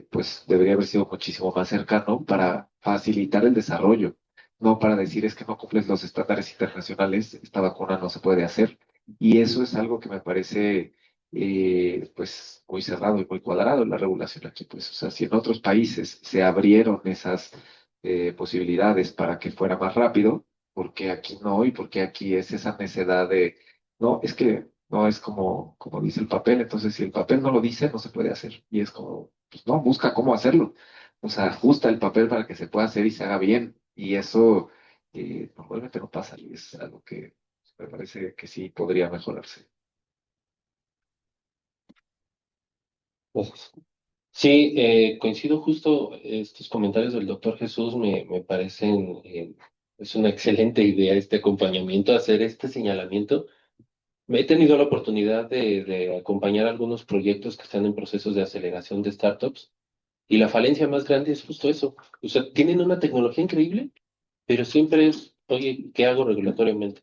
S4: pues debería haber sido muchísimo más cercano para facilitar el desarrollo, no para decir es que no cumples los estándares internacionales, esta vacuna no se puede hacer. Y eso es algo que me parece, pues, muy cerrado y muy cuadrado en la regulación aquí, pues, o sea, si en otros países se abrieron esas posibilidades para que fuera más rápido, ¿por qué aquí no? Y por qué aquí es esa necesidad de no, es que no es como dice el papel, entonces si el papel no lo dice, no se puede hacer. Y es como, pues no, busca cómo hacerlo. O sea, ajusta el papel para que se pueda hacer y se haga bien. Y eso normalmente no pasa y es algo que me parece que sí podría mejorarse.
S5: Pues, sí, coincido justo, estos comentarios del doctor Jesús me parecen, es una excelente idea este acompañamiento, hacer este señalamiento. He tenido la oportunidad de acompañar algunos proyectos que están en procesos de aceleración de startups y la falencia más grande es justo eso. O sea, tienen una tecnología increíble, pero siempre es, oye, ¿qué hago regulatoriamente?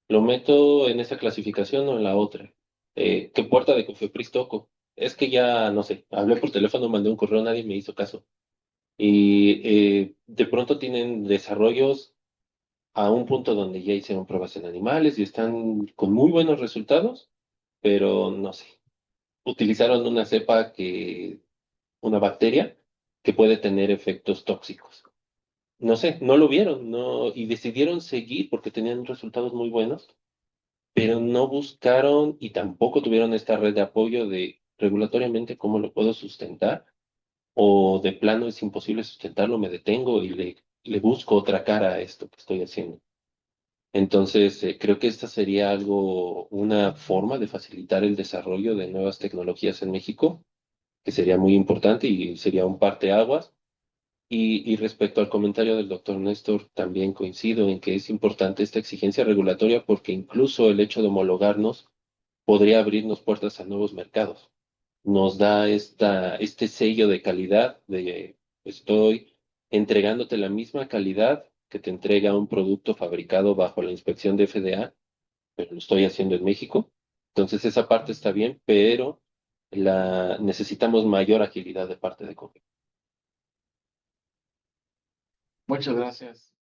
S5: ¿Lo meto en esa clasificación o en la otra? ¿Qué puerta de Cofepris toco? Es que ya, no sé, hablé por teléfono, mandé un correo, nadie me hizo caso. Y de pronto tienen desarrollos a un punto donde ya hicieron pruebas en animales y están con muy buenos resultados, pero no sé, utilizaron una cepa una bacteria que puede tener efectos tóxicos. No sé, no lo vieron, no, y decidieron seguir porque tenían resultados muy buenos, pero no buscaron y tampoco tuvieron esta red de apoyo de regulatoriamente cómo lo puedo sustentar, o de plano es imposible sustentarlo, me detengo y le busco otra cara a esto que estoy haciendo. Entonces, creo que esta sería una forma de facilitar el desarrollo de nuevas tecnologías en México que sería muy importante y sería un parteaguas. Y respecto al comentario del doctor Néstor, también coincido en que es importante esta exigencia regulatoria porque incluso el hecho de homologarnos podría abrirnos puertas a nuevos mercados. Nos da este sello de calidad de estoy entregándote la misma calidad que te entrega un producto fabricado bajo la inspección de FDA, pero lo estoy haciendo en México. Entonces esa parte está bien, pero necesitamos mayor agilidad de parte de Coca.
S2: Muchas gracias.